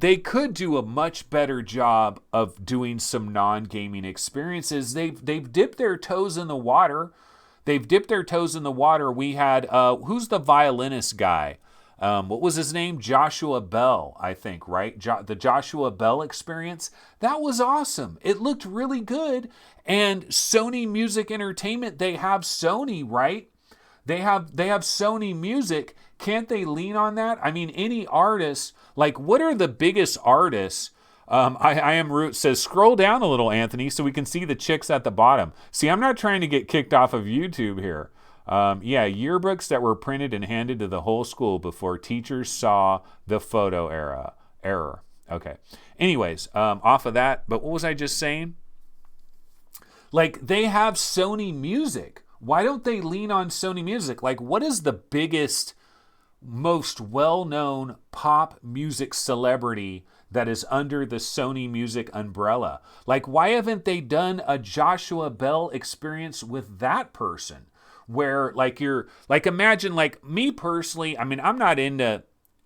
they could do a much better job of doing some non-gaming experiences. They've dipped their toes in the water. We had who's the violinist guy? What was his name? Joshua Bell, I think, right? The Joshua Bell experience. That was awesome. It looked really good. And Sony Music Entertainment, they have Sony, right? They have Sony Music. Can't they lean on that? I mean, any artist, like, what are the biggest artists? I am Root says, scroll down a little, Anthony, so we can see the chicks at the bottom. See, I'm not trying to get kicked off of YouTube here. Yearbooks that were printed and handed to the whole school before teachers saw the photo error. Okay. Anyways, off of that, but what was I just saying? Like, they have Sony Music. Why don't they lean on Sony Music? Like, what is the biggest, most well-known pop music celebrity that is under the Sony Music umbrella? Like, why haven't they done a Joshua Bell experience with that person? Where, like, imagine, like, me personally, I mean, I'm not into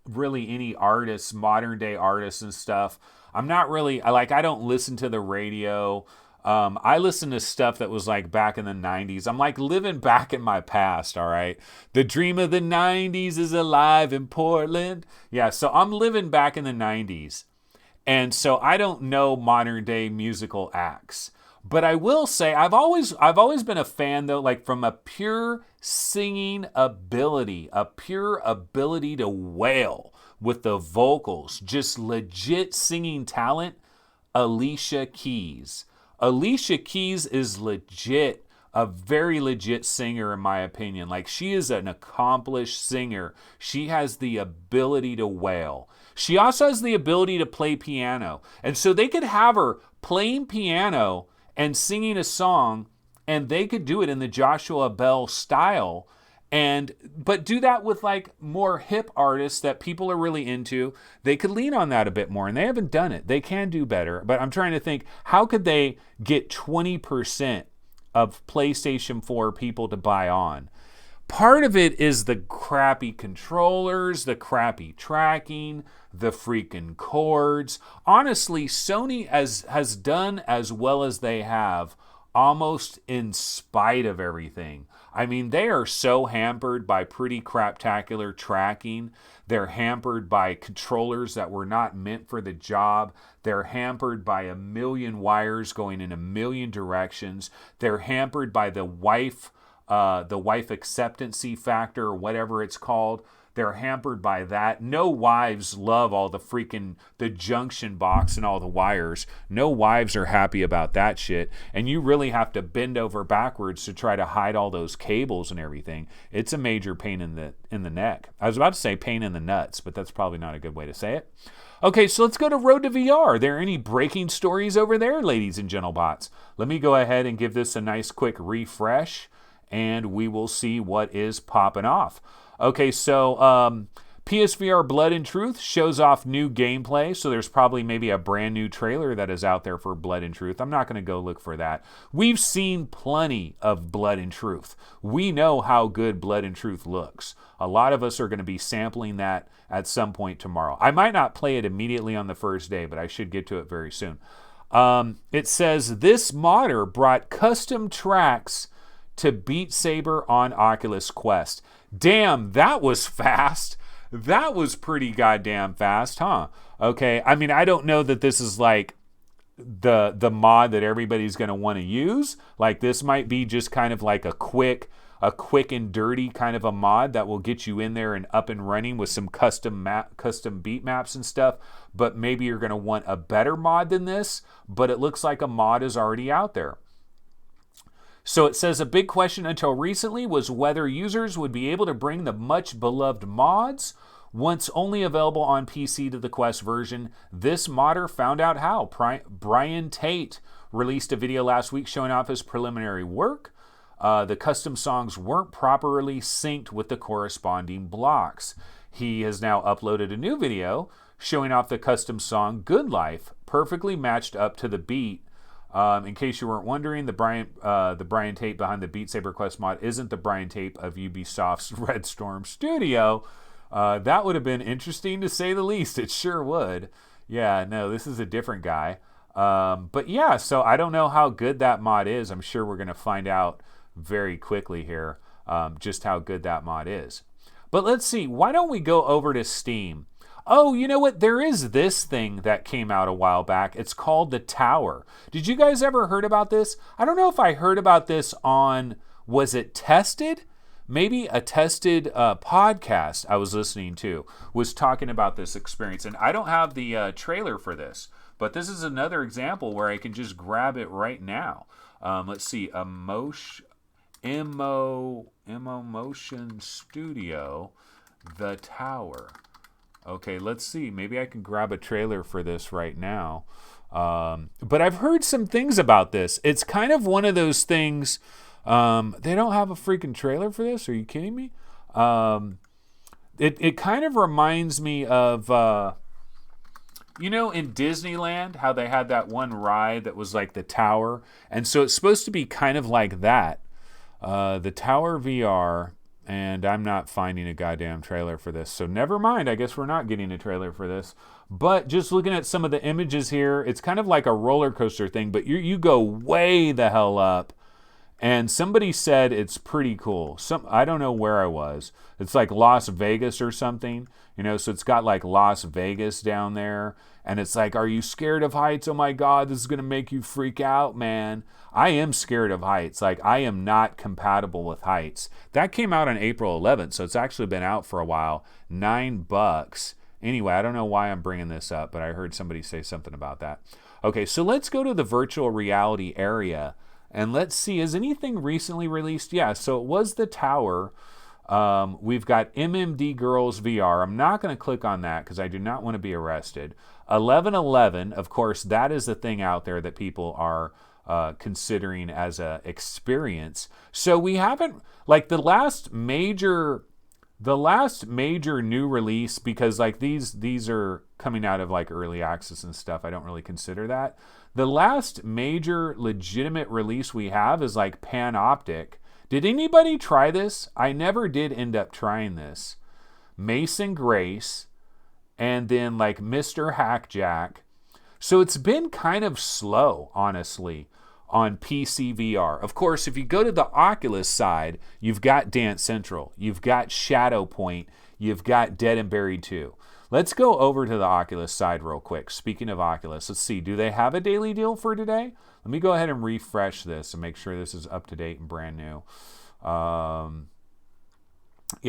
really any artists, modern day artists and stuff. I'm not really, I don't listen to the radio. I listen to stuff that was like back in the 90s. I'm like living back in my past, all right? The dream of the 90s is alive in Portland. Yeah, so I'm living back in the 90s. And so I don't know modern day musical acts. But I will say, I've always been a fan, though, like, from a pure singing ability, to wail with the vocals, just legit singing talent, Alicia Keys. Alicia Keys is legit, a very legit singer in my opinion. Like, she is an accomplished singer. She has the ability to wail. She also has the ability to play piano. And so they could have her playing piano and singing a song, and they could do it in the Joshua Bell style, but do that with like more hip artists that people are really into. They could lean on that a bit more, and they haven't done it. They can do better, but I'm trying to think, how could they get 20% of PlayStation 4 people to buy on? Part of it is the crappy controllers, the crappy tracking, the freaking cords. Honestly, Sony has done as well as they have almost in spite of everything. I mean, they are so hampered by pretty craptacular tracking. They're hampered by controllers that were not meant for the job. They're hampered by a million wires going in a million directions. They're hampered by the wife acceptancy factor, or whatever it's called. They're hampered by that. No wives love all the junction box and all the wires. No wives are happy about that shit. And you really have to bend over backwards to try to hide all those cables and everything. It's a major pain in the neck. I was about to say pain in the nuts, but that's probably not a good way to say it. Okay, so let's go to Road to VR. Are there any breaking stories over there, ladies and gentlebots? Let me go ahead and give this a nice quick refresh, and we will see what is popping off. Okay, so PSVR Blood and Truth shows off new gameplay, so there's probably maybe a brand new trailer that is out there for Blood and Truth. I'm not going to go look for that. We've seen plenty of Blood and Truth. We know how good Blood and Truth looks. A lot of us are going to be sampling that at some point tomorrow. I might not play it immediately on the first day, but I should get to it very soon. It says, this modder brought custom tracks to Beat Saber on Oculus Quest. Damn, that was fast. That was pretty goddamn fast, huh? Okay, I mean, I don't know that this is like the mod that everybody's going to want to use. Like, this might be just kind of like a quick and dirty kind of a mod that will get you in there and up and running with some custom beat maps and stuff. But maybe you're going to want a better mod than this, but it looks like a mod is already out there. So it says a big question until recently was whether users would be able to bring the much beloved mods once only available on PC to the Quest version. This modder found out how. Brian Tate released a video last week showing off his preliminary work. The custom songs weren't properly synced with the corresponding blocks. He has now uploaded a new video showing off the custom song Good Life, perfectly matched up to the beat. In case you weren't wondering, the Brian Tate behind the Beat Saber Quest mod isn't the Brian Tate of Ubisoft's Red Storm Studio. That would have been interesting to say the least. It sure would. Yeah, no, this is a different guy. But yeah, so I don't know how good that mod is. I'm sure we're going to find out very quickly here just how good that mod is. But let's see. Why don't we go over to Steam? Oh, you know what? There is this thing that came out a while back. It's called The Tower. Did you guys ever heard about this? I don't know if I heard about this on, was it Tested? Maybe a Tested podcast I was listening to was talking about this experience. And I don't have the trailer for this, but this is another example where I can just grab it right now. Let's see, Motion Studio, The Tower. Okay, let's see. Maybe I can grab a trailer for this right now. But I've heard some things about this. It's kind of one of those things. They don't have a freaking trailer for this? Are you kidding me? It kind of reminds me of, in Disneyland, how they had that one ride that was like the Tower. And so it's supposed to be kind of like that. The Tower VR. And I'm not finding a goddamn trailer for this. So never mind. I guess we're not getting a trailer for this. But just looking at some of the images here, it's kind of like a roller coaster thing. But you go way the hell up. And somebody said it's pretty cool. I don't know where I was. It's like Las Vegas or something. So it's got like Las Vegas down there. And it's like, are you scared of heights? Oh my God, this is going to make you freak out, man. I am scared of heights. Like, I am not compatible with heights. That came out on April 11th, so it's actually been out for a while. $9. Anyway, I don't know why I'm bringing this up, but I heard somebody say something about that. Okay, so let's go to the virtual reality area, and let's see, is anything recently released? Yeah, so it was The Tower. We've got MMD Girls VR. I'm not going to click on that because I do not want to be arrested. 1111, of course, that is the thing out there that people are considering as a experience. So we haven't, like, the last major new release, because like these are coming out of like early access and stuff. I don't really consider that. The last major legitimate release we have is like Panoptic. Did anybody try this? I never did end up trying this. Mason Grace, and then like Mr. Hackjack. So it's been kind of slow, honestly, on PCVR. Of course, if you go to the Oculus side, you've got Dance Central, you've got Shadow Point, you've got Dead and Buried 2. Let's go over to the Oculus side real quick. Speaking of Oculus, let's see. Do they have a daily deal for today? Let me go ahead and refresh this and make sure this is up to date and brand new. Yeah,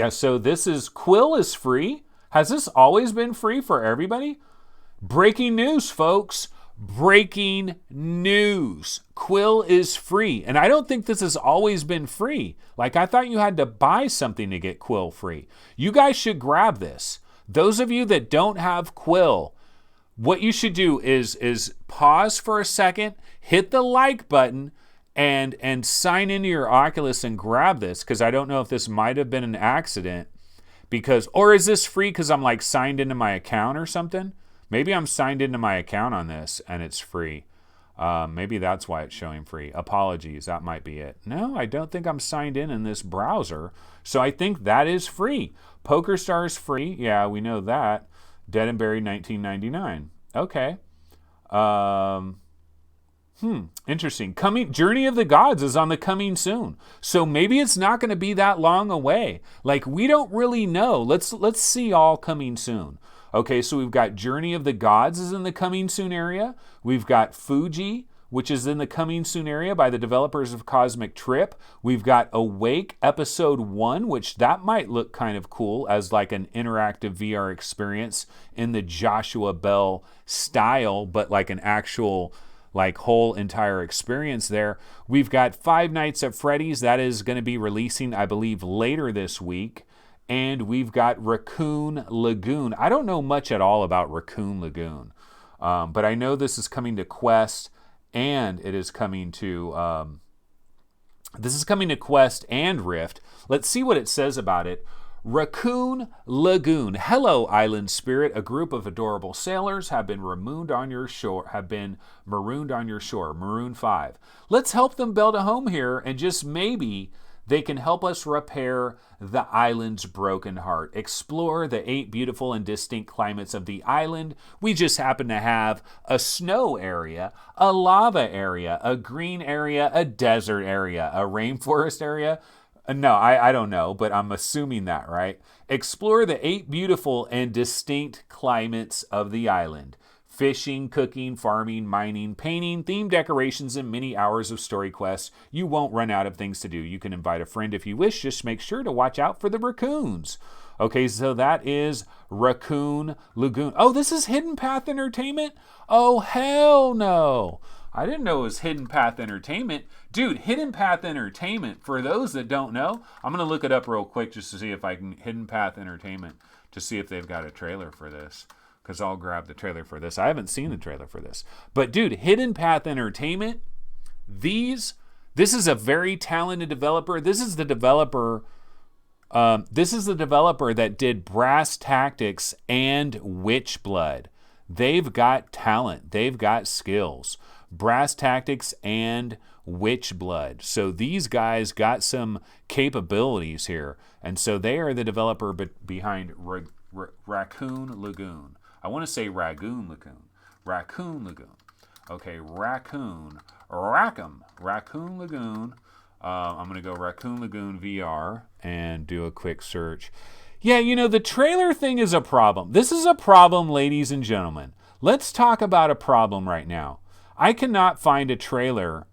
so this is Quill is free. Has this always been free for everybody? Breaking news, folks. Breaking news. Quill is free. And I don't think this has always been free. Like, I thought you had to buy something to get Quill free. You guys should grab this. Those of you that don't have Quill, what you should do is pause for a second, hit the like button, and sign into your Oculus and grab this, because I don't know if this might have been an accident. Or is this free because I'm like signed into my account or something? Maybe I'm signed into my account on this and it's free. Maybe that's why it's showing free. Apologies, that might be it. No, I don't think I'm signed in this browser. So I think that is free. PokerStar's free. Yeah, we know that. Dead and Buried 1999. Okay. Interesting. Journey of the Gods is on the coming soon. So maybe it's not going to be that long away. Like, we don't really know. Let's see all coming soon. Okay, so we've got Journey of the Gods is in the coming soon area. We've got Fuji, which is in the coming soon area by the developers of Cosmic Trip. We've got Awake Episode 1, which that might look kind of cool as like an interactive VR experience in the Joshua Bell style, but like an actual like whole entire experience there. We've got Five Nights at Freddy's. That is going to be releasing, I believe, later this week. And we've got Raccoon Lagoon. I don't know much at all about Raccoon Lagoon, but I know this is coming to Quest, and it is coming to Quest and Rift. Let's see what it says about it. Raccoon Lagoon. Hello, island spirit. A group of adorable sailors have been marooned on your shore. Maroon 5. Let's help them build a home here, and just maybe they can help us repair the island's broken heart. Explore the 8 beautiful and distinct climates of the island. We just happen to have a snow area, a lava area, a green area, a desert area, a rainforest area. No, I don't know, but I'm assuming that, right? Explore the 8 beautiful and distinct climates of the island. Fishing, cooking, farming, mining, painting, themed decorations, and many hours of story quests. You won't run out of things to do. You can invite a friend if you wish. Just make sure to watch out for the raccoons. Okay, so that is Raccoon Lagoon. Oh, this is Hidden Path Entertainment? Oh, hell no. I didn't know it was Hidden Path Entertainment. Dude, Hidden Path Entertainment, for those that don't know, I'm going to look it up real quick just to see if I can, Hidden Path Entertainment, to see if they've got a trailer for this. Because I'll grab the trailer for this. I haven't seen the trailer for this. But dude, Hidden Path Entertainment, this is a very talented developer. This is the developer that did Brass Tactics and Witchblood. They've got talent. They've got skills. Brass Tactics and Witchblood. So these guys got some capabilities here. And so they are the developer behind Raccoon Lagoon. I want to say Ragoon Lagoon. Raccoon Lagoon. Okay, Raccoon Lagoon. I'm going to go Raccoon Lagoon VR and do a quick search. Yeah, the trailer thing is a problem. This is a problem, ladies and gentlemen. Let's talk about a problem right now. I cannot find a trailer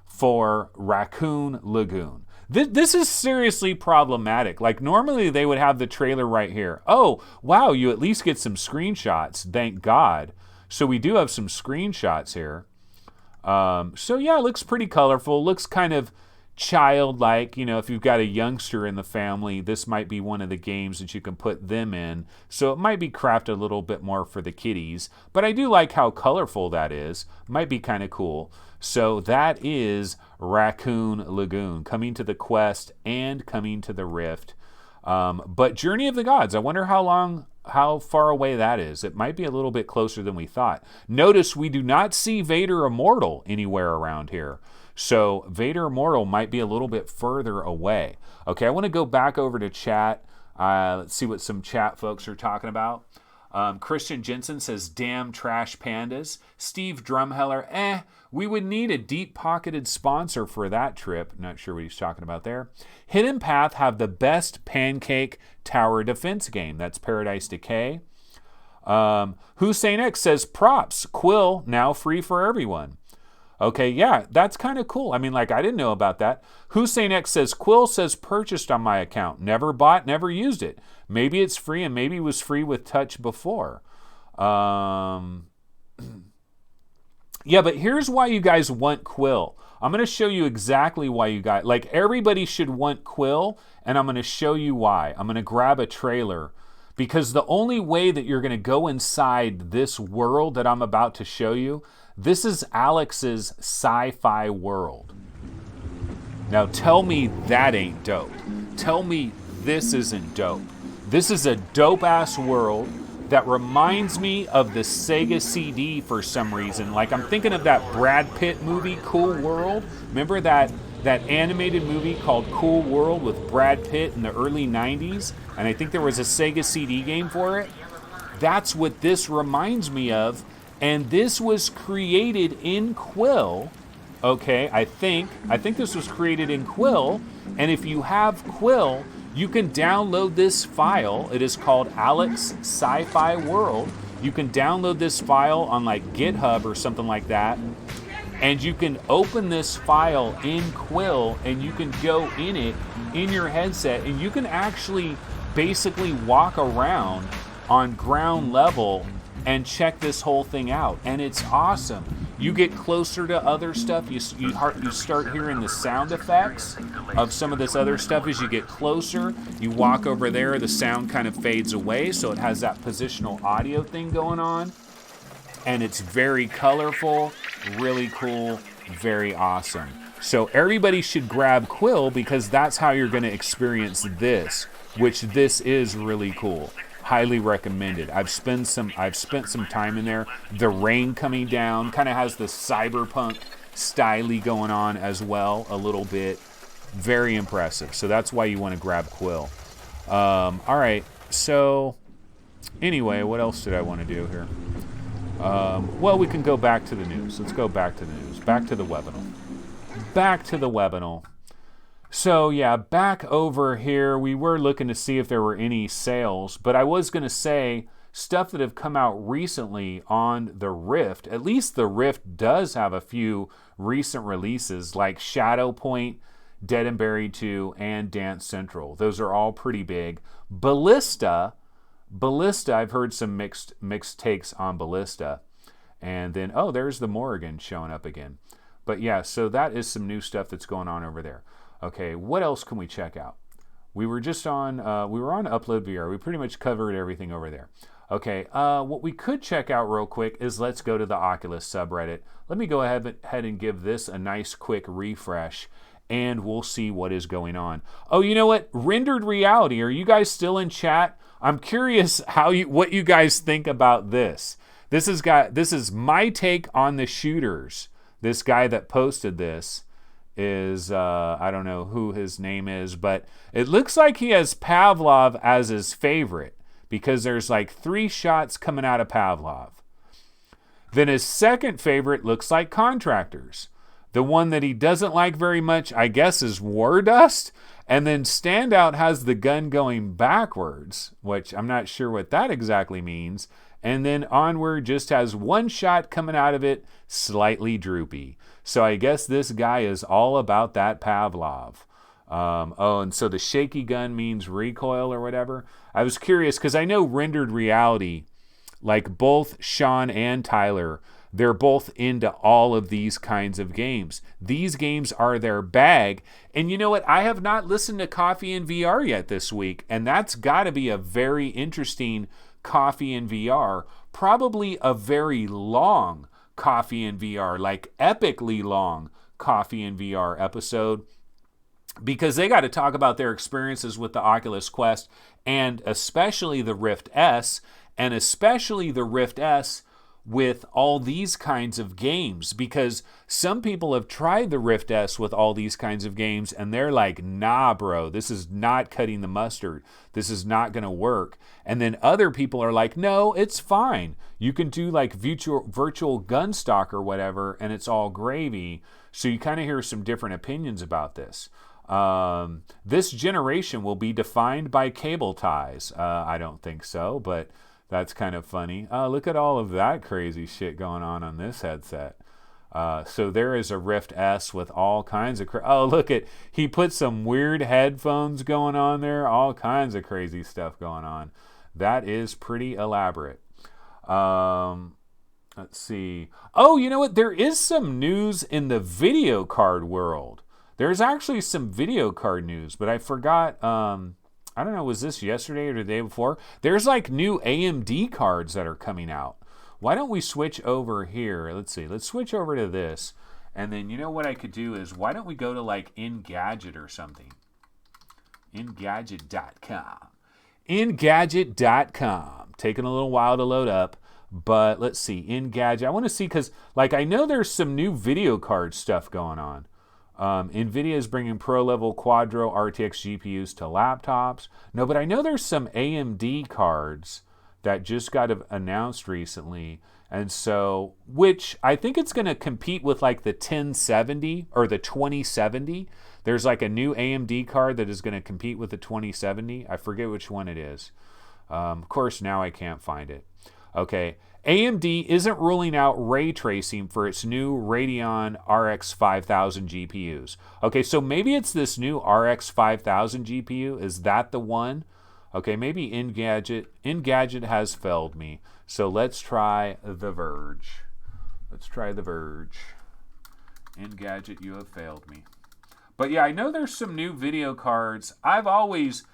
for Raccoon Lagoon. This is seriously problematic. Like, normally they would have the trailer right here. Oh, wow, you at least get some screenshots. Thank God. So we do have some screenshots here. So yeah, it looks pretty colorful. Looks kind of childlike. If you've got a youngster in the family, this might be one of the games that you can put them in. So it might be crafted a little bit more for the kiddies. But I do like how colorful that is. Might be kind of cool. So that is Raccoon Lagoon, coming to the Quest and coming to the Rift. But Journey of the Gods, I wonder how far away that is. It might be a little bit closer than we thought. Notice we do not see Vader Immortal anywhere around here. So Vader Immortal might be a little bit further away. Okay, I want to go back over to chat. Let's see what some chat folks are talking about. Christian Jensen says, damn trash pandas. Steve Drumheller, we would need a deep-pocketed sponsor for that trip. Not sure what he's talking about there. Hidden Path have the best pancake tower defense game. That's Paradise Decay. Hussein X says, props. Quill, now free for everyone. Okay, yeah, that's kind of cool. I mean, like, I didn't know about that. Hussein X says, Quill says purchased on my account. Never bought, never used it. Maybe it's free, and maybe it was free with touch before. Yeah, but here's why you guys want Quill. I'm going to show you exactly why you guys... Like, everybody should want Quill, and I'm going to show you why. I'm going to grab a trailer, because the only way that you're going to go inside this world that I'm about to show you, this is Alex's sci-fi world. Now tell me that ain't dope. Tell me this isn't dope. This is a dope-ass world that reminds me of the Sega CD for some reason. Like, I'm thinking of that Brad Pitt movie, Cool World. Remember that animated movie called Cool World with Brad Pitt in the early 90s? And I think there was a Sega CD game for it. That's what this reminds me of. And this was created in Quill. Okay, I think this was created in Quill. And if you have Quill, you can download this file. It is called Alex Sci-Fi World. You can download this file on like GitHub or something like that. And you can open this file in Quill, and you can go in it in your headset, and you can actually basically walk around on ground level and check this whole thing out. And it's awesome. You get closer to other stuff. You start hearing the sound effects of some of this other stuff as you get closer. You walk over there, the sound kind of fades away, so it has that positional audio thing going on. And it's very colorful, really cool, very awesome. So everybody should grab Quill, because that's how you're going to experience this, which this is really cool. Highly recommended. I've spent some time in there. The rain coming down kind of has the cyberpunk style going on as well a little bit. Very impressive. So that's why you want to grab Quill. All right. So anyway, what else did I want to do here? Well, we can go back to the news. Let's go back to the news. Back to the webinar. Back to the webinar. So yeah, back over here, we were looking to see if there were any sales, but I was going to say stuff that have come out recently on the Rift. At least the Rift does have a few recent releases like Shadow Point, Dead and Buried 2, and Dance Central. Those are all pretty big. Ballista, I've heard some mixed takes on Ballista. And then, oh, there's the Morrigan showing up again. But yeah, so that is some new stuff that's going on over there. Okay, what else can we check out? We were just on, Upload VR. We pretty much covered everything over there. Okay, what we could check out real quick is let's go to the Oculus subreddit. Let me go ahead and give this a nice quick refresh, and we'll see what is going on. Oh, you know what? Rendered Reality, are you guys still in chat? I'm curious what you guys think about this. This is my take on the shooters. This guy that posted this is, I don't know who his name is, but it looks like he has Pavlov as his favorite because there's like 3 shots coming out of Pavlov. Then his second favorite looks like Contractors. The one that he doesn't like very much, I guess, is War Dust. And then Standout has the gun going backwards, which I'm not sure what that exactly means. And then Onward just has 1 shot coming out of it, slightly droopy. So I guess this guy is all about that Pavlov. And so the shaky gun means recoil or whatever. I was curious because I know Rendered Reality, like both Sean and Tyler, they're both into all of these kinds of games. These games are their bag. And you know what? I have not listened to Coffee in VR yet this week. And that's got to be a very interesting Coffee in VR. Probably a very long Coffee in VR, like epically long Coffee in VR episode. Because they got to talk about their experiences with the Oculus Quest and especially the Rift S. And especially the Rift S with all these kinds of games, because some people have tried the Rift S with all these kinds of games and they're like, nah, bro, this is not cutting the mustard. This is not going to work. And then other people are like, no, it's fine. You can do like virtual gunstock or whatever, and it's all gravy. So you kind of hear some different opinions about this. This generation will be defined by cable ties. I don't think so, but that's kind of funny. Look at all of that crazy shit going on this headset. So there is a Rift S with all kinds of... oh, look at... he put some weird headphones going on there. All kinds of crazy stuff going on. That is pretty elaborate. Let's see. Oh, you know what? There is some news in the video card world. There's actually some video card news, but I forgot... I don't know, was this yesterday or the day before? There's like new AMD cards that are coming out. Why don't we switch over here? Let's see. Let's switch over to this. And then you know what I could do is, why don't we go to like Engadget or something? Engadget.com. Engadget.com. Taking a little while to load up. But let's see. Engadget. I want to see because like I know there's some new video card stuff going on. NVIDIA is bringing pro-level Quadro RTX GPUs to laptops. No, but I know there's some AMD cards that just got announced recently. And so, which I think it's going to compete with like the 1070 or the 2070. There's like a new AMD card that is going to compete with the 2070. I forget which one it is. Of course, now I can't find it. Okay. AMD isn't ruling out ray tracing for its new Radeon RX 5000 GPUs. Okay, so maybe it's this new RX 5000 GPU. Is that the one? Okay, maybe Engadget. Engadget has failed me. So let's try The Verge. Let's try The Verge. Engadget, you have failed me. But yeah, I know there's some new video cards. I've always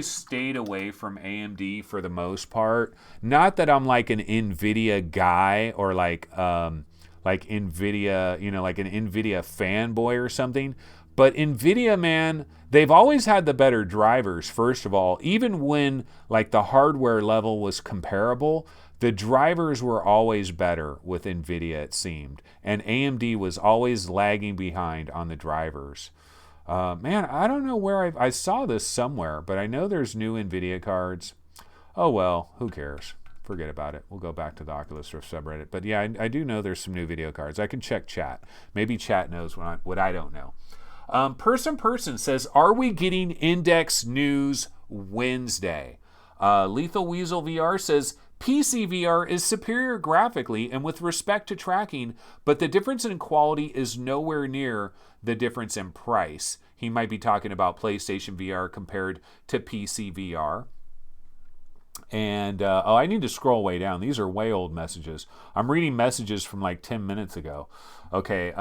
stayed away from AMD for the most part. Not that I'm like an NVIDIA guy or like NVIDIA, you know, like an NVIDIA fanboy or something. But NVIDIA, man, they've always had the better drivers, first of all. Even when like the hardware level was comparable, the drivers were always better with NVIDIA, it seemed. And AMD was always lagging behind on the drivers. Man, I don't know where I saw this somewhere, but I know there's new NVIDIA cards. Oh well, who cares? Forget about it. We'll go back to the Oculus Rift subreddit. But yeah, I do know there's some new video cards. I can check chat. Maybe chat knows what I don't know. Person says, are we getting Index News Wednesday? Lethal Weasel VR says, PCVR is superior graphically and with respect to tracking, but the difference in quality is nowhere near the difference in price. He might be talking about PlayStation VR compared to PC VR. And, I need to scroll way down. These are way old messages. I'm reading messages from like 10 minutes ago. Okay,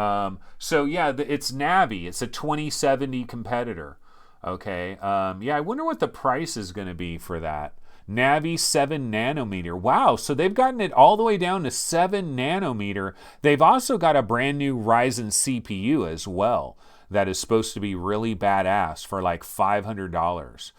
so yeah, it's Navi. It's a 2070 competitor. Okay, yeah, I wonder what the price is going to be for that. Navi 7 nanometer. Wow, so they've gotten it all the way down to 7 nanometer. They've also got a brand new Ryzen CPU as well that is supposed to be really badass for like $500.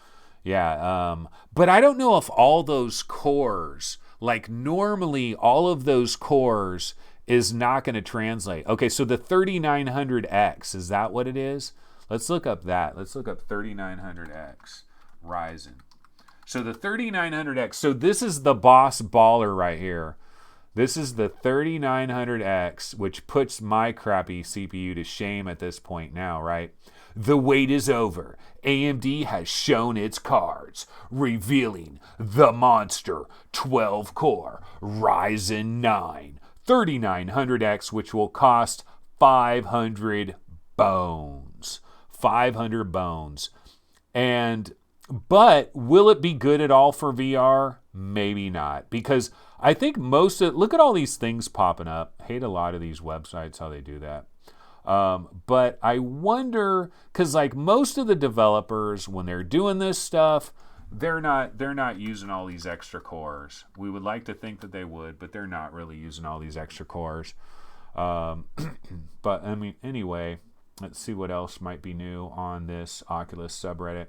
Yeah, but I don't know if all those cores, like normally all of those cores is not going to translate. Okay, so the 3900X, is that what it is? Let's look up that. Let's look up 3900X Ryzen. So the 3900X, so this is the boss baller right here. This is the 3900X, which puts my crappy CPU to shame at this point now, right? The wait is over. AMD has shown its cards, revealing the monster 12-core Ryzen 9 3900X, which will cost 500 bones. 500 bones. But will it be good at all for VR? Maybe not. Because I think look at all these things popping up. Hate a lot of these websites, how they do that. But I wonder, because like most of the developers, when they're doing this stuff, they're not using all these extra cores. We would like to think that they would, but they're not really using all these extra cores. But I mean, anyway, let's see what else might be new on this Oculus subreddit.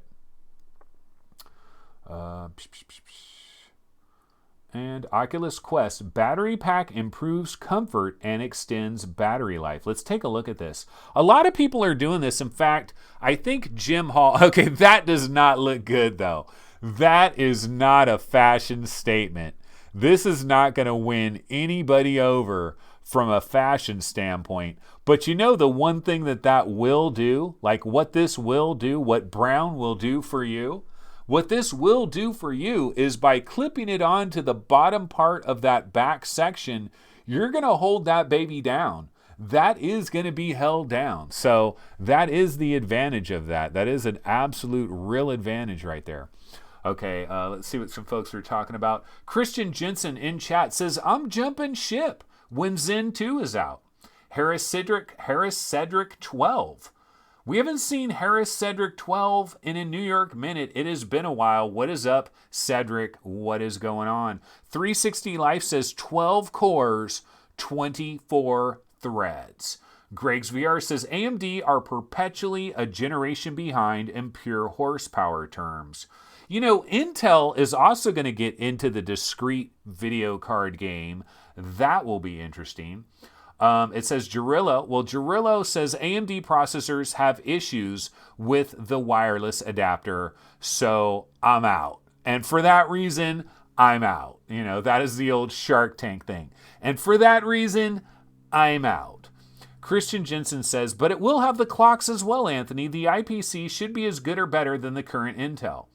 And Oculus Quest battery pack improves comfort and extends battery life. Let's take a look at this. A lot of people are doing this. In fact, I think Jim Hall... Okay, that does not look good, though. That is not a fashion statement. This is not going to win anybody over from a fashion standpoint. But you know the one thing that will do, like what this will do, what Brown will do for you? What this will do for you is by clipping it onto the bottom part of that back section, you're going to hold that baby down. That is going to be held down. So that is the advantage of that. That is an absolute real advantage right there. Okay, let's see what some folks are talking about. Christian Jensen in chat says, I'm jumping ship when Zen 2 is out. Harris Cedric 12. We haven't seen Harris Cedric 12 in a New York minute. It has been a while. What is up, Cedric? What is going on? 360 Life says 12 cores, 24 threads. Greg's VR says AMD are perpetually a generation behind in pure horsepower terms. You know, Intel is also going to get into the discrete video card game. That will be interesting. It says Gerillo. Well, Gerillo says AMD processors have issues with the wireless adapter, so I'm out. And for that reason, I'm out. You know, that is the old Shark Tank thing. And for that reason, I'm out. Christian Jensen says, but it will have the clocks as well, Anthony. The IPC should be as good or better than the current Intel.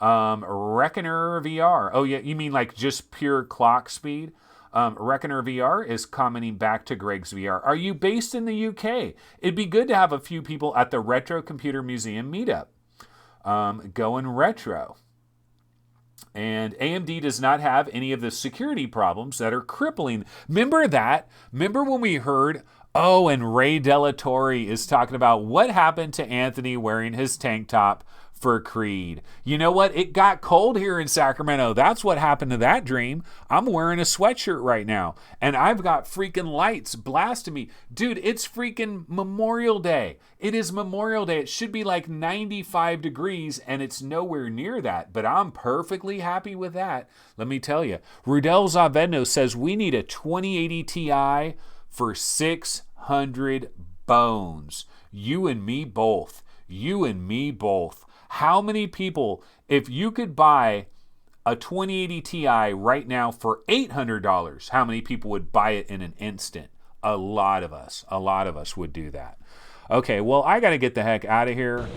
Reckoner VR. Oh, yeah, you mean like just pure clock speed? Reckoner VR is commenting back to Greg's VR. Are you based in the UK? It'd be good to have a few people at the Retro Computer Museum meetup. Going retro. And AMD does not have any of the security problems that are crippling. Remember that? Remember when we heard, oh, and Ray Delatorre is talking about what happened to Anthony wearing his tank top for Creed. You know what? It got cold here in Sacramento. That's what happened to that dream. I'm wearing a sweatshirt right now, and I've got freaking lights blasting me. Dude, it's freaking Memorial Day. It is Memorial Day. It should be like 95 degrees, and it's nowhere near that, but I'm perfectly happy with that. Let me tell you. Rudel Zavedno says we need a 2080 Ti for 600 bones. You and me both. You and me both. How many people, if you could buy a 2080 Ti right now for $800, how many people would buy it in an instant? A lot of us would do that. Okay, well, I got to get the heck out of here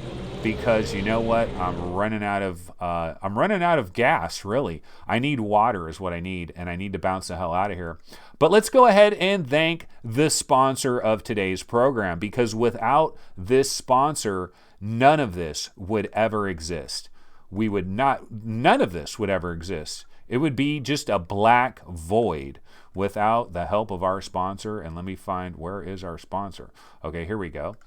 because you know what? I'm running out of gas, really. I need water is what I need, and I need to bounce the hell out of here. But let's go ahead and thank the sponsor of today's program, because without this sponsor, none of this would ever exist. None of this would ever exist. It would be just a black void without the help of our sponsor. And let me find, where is our sponsor? Okay, here we go.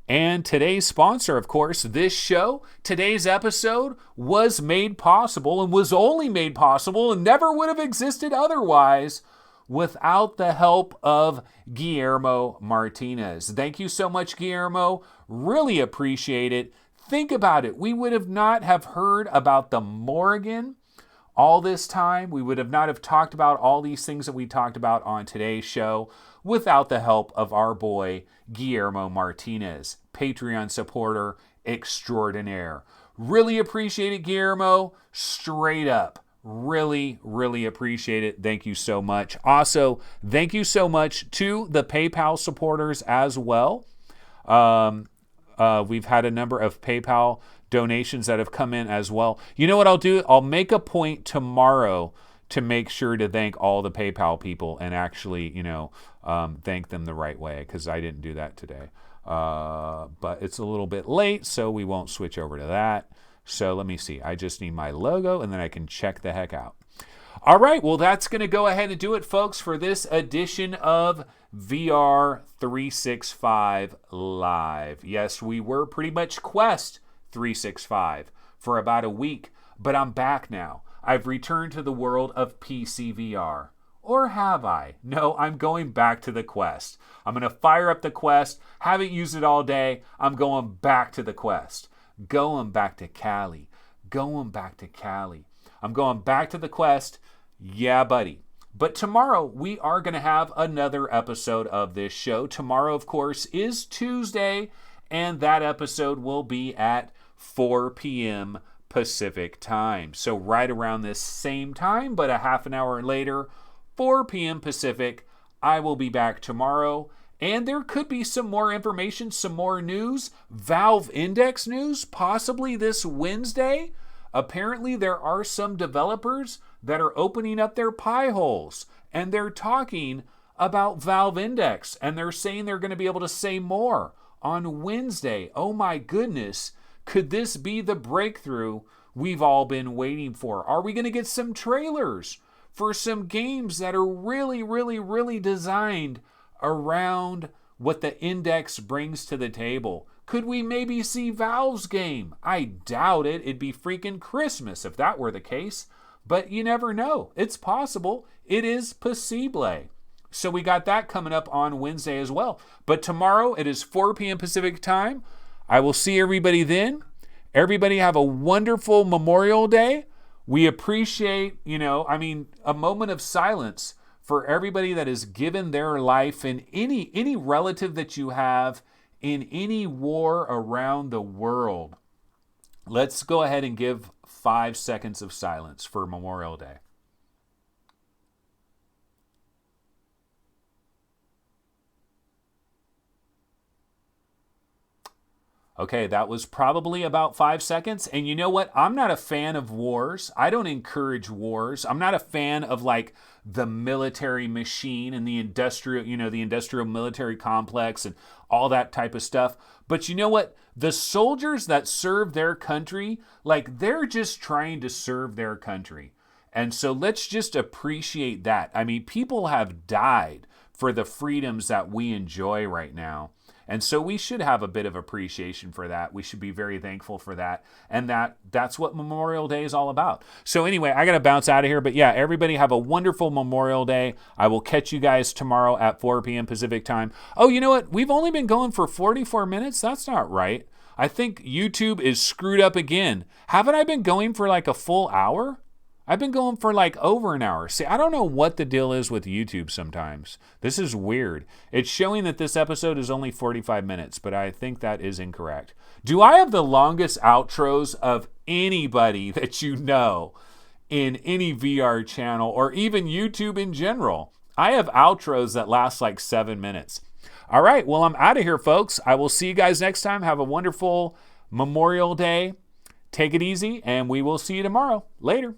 And today's sponsor, of course, this show, today's episode was made possible and was only made possible and never would have existed otherwise without the help of Guillermo Martinez. Thank you so much, Guillermo. Really appreciate it. Think about it. We would have not have heard about the Morrigan all this time. We would have not have talked about all these things that we talked about on today's show without the help of our boy, Guillermo Martinez, Patreon supporter extraordinaire. Really appreciate it, Guillermo. Straight up. Really, really appreciate it. Thank you so much. Also, thank you so much to the PayPal supporters as well. We've had a number of PayPal donations that have come in as well. You know what I'll do? I'll make a point tomorrow to make sure to thank all the PayPal people and actually, thank them the right way, because I didn't do that today. But it's a little bit late, so we won't switch over to that. So let me see. I just need my logo, and then I can check the heck out. All right, well, that's going to go ahead and do it, folks, for this edition of VR 365 Live. Yes, we were pretty much Quest 365 for about a week, but I'm back now. I've returned to the world of PCVR. Or have I? No, I'm going back to the Quest. I'm going to fire up the Quest. Haven't used it all day. I'm going back to the Quest. Going back to Cali. I'm going back to the Quest. Yeah, buddy. But tomorrow we are going to have another episode of this show. Tomorrow, of course, is Tuesday, and that episode will be at 4 p.m. Pacific time. So right around this same time, but a half an hour later, 4 p.m. Pacific, I will be back tomorrow. And there could be some more information, some more news, Valve Index news, possibly this Wednesday. Apparently, there are some developers that are opening up their pie holes, and they're talking about Valve Index, and they're saying they're going to be able to say more on Wednesday. Oh my goodness, could this be the breakthrough we've all been waiting for? Are we going to get some trailers for some games that are really, really, really designed around what the Index brings to the table? Could we maybe see Valve's game? I doubt it. It'd be freaking Christmas if that were the case. But you never know. It's possible. It is possible. So we got that coming up on Wednesday as well. But tomorrow it is 4 p.m. Pacific time. I will see everybody then. Everybody have a wonderful Memorial Day. We appreciate, a moment of silence for everybody that has given their life and any relative that you have in any war around the world. Let's go ahead and give 5 seconds of silence for Memorial Day. Okay, that was probably about 5 seconds. And you know what? I'm not a fan of wars. I don't encourage wars. I'm not a fan of like the military machine and the industrial military complex and all that type of stuff. But you know what? The soldiers that serve their country, like they're just trying to serve their country. And so let's just appreciate that. I mean, people have died for the freedoms that we enjoy right now. And so we should have a bit of appreciation for that. We should be very thankful for that. And that's what Memorial Day is all about. So anyway, I got to bounce out of here. But yeah, everybody have a wonderful Memorial Day. I will catch you guys tomorrow at 4 p.m. Pacific time. Oh, you know what? We've only been going for 44 minutes. That's not right. I think YouTube is screwed up again. Haven't I been going for like a full hour? I've been going for like over an hour. See, I don't know what the deal is with YouTube sometimes. This is weird. It's showing that this episode is only 45 minutes, but I think that is incorrect. Do I have the longest outros of anybody that you know in any VR channel or even YouTube in general? I have outros that last like 7 minutes. All right, well, I'm out of here, folks. I will see you guys next time. Have a wonderful Memorial Day. Take it easy, and we will see you tomorrow. Later.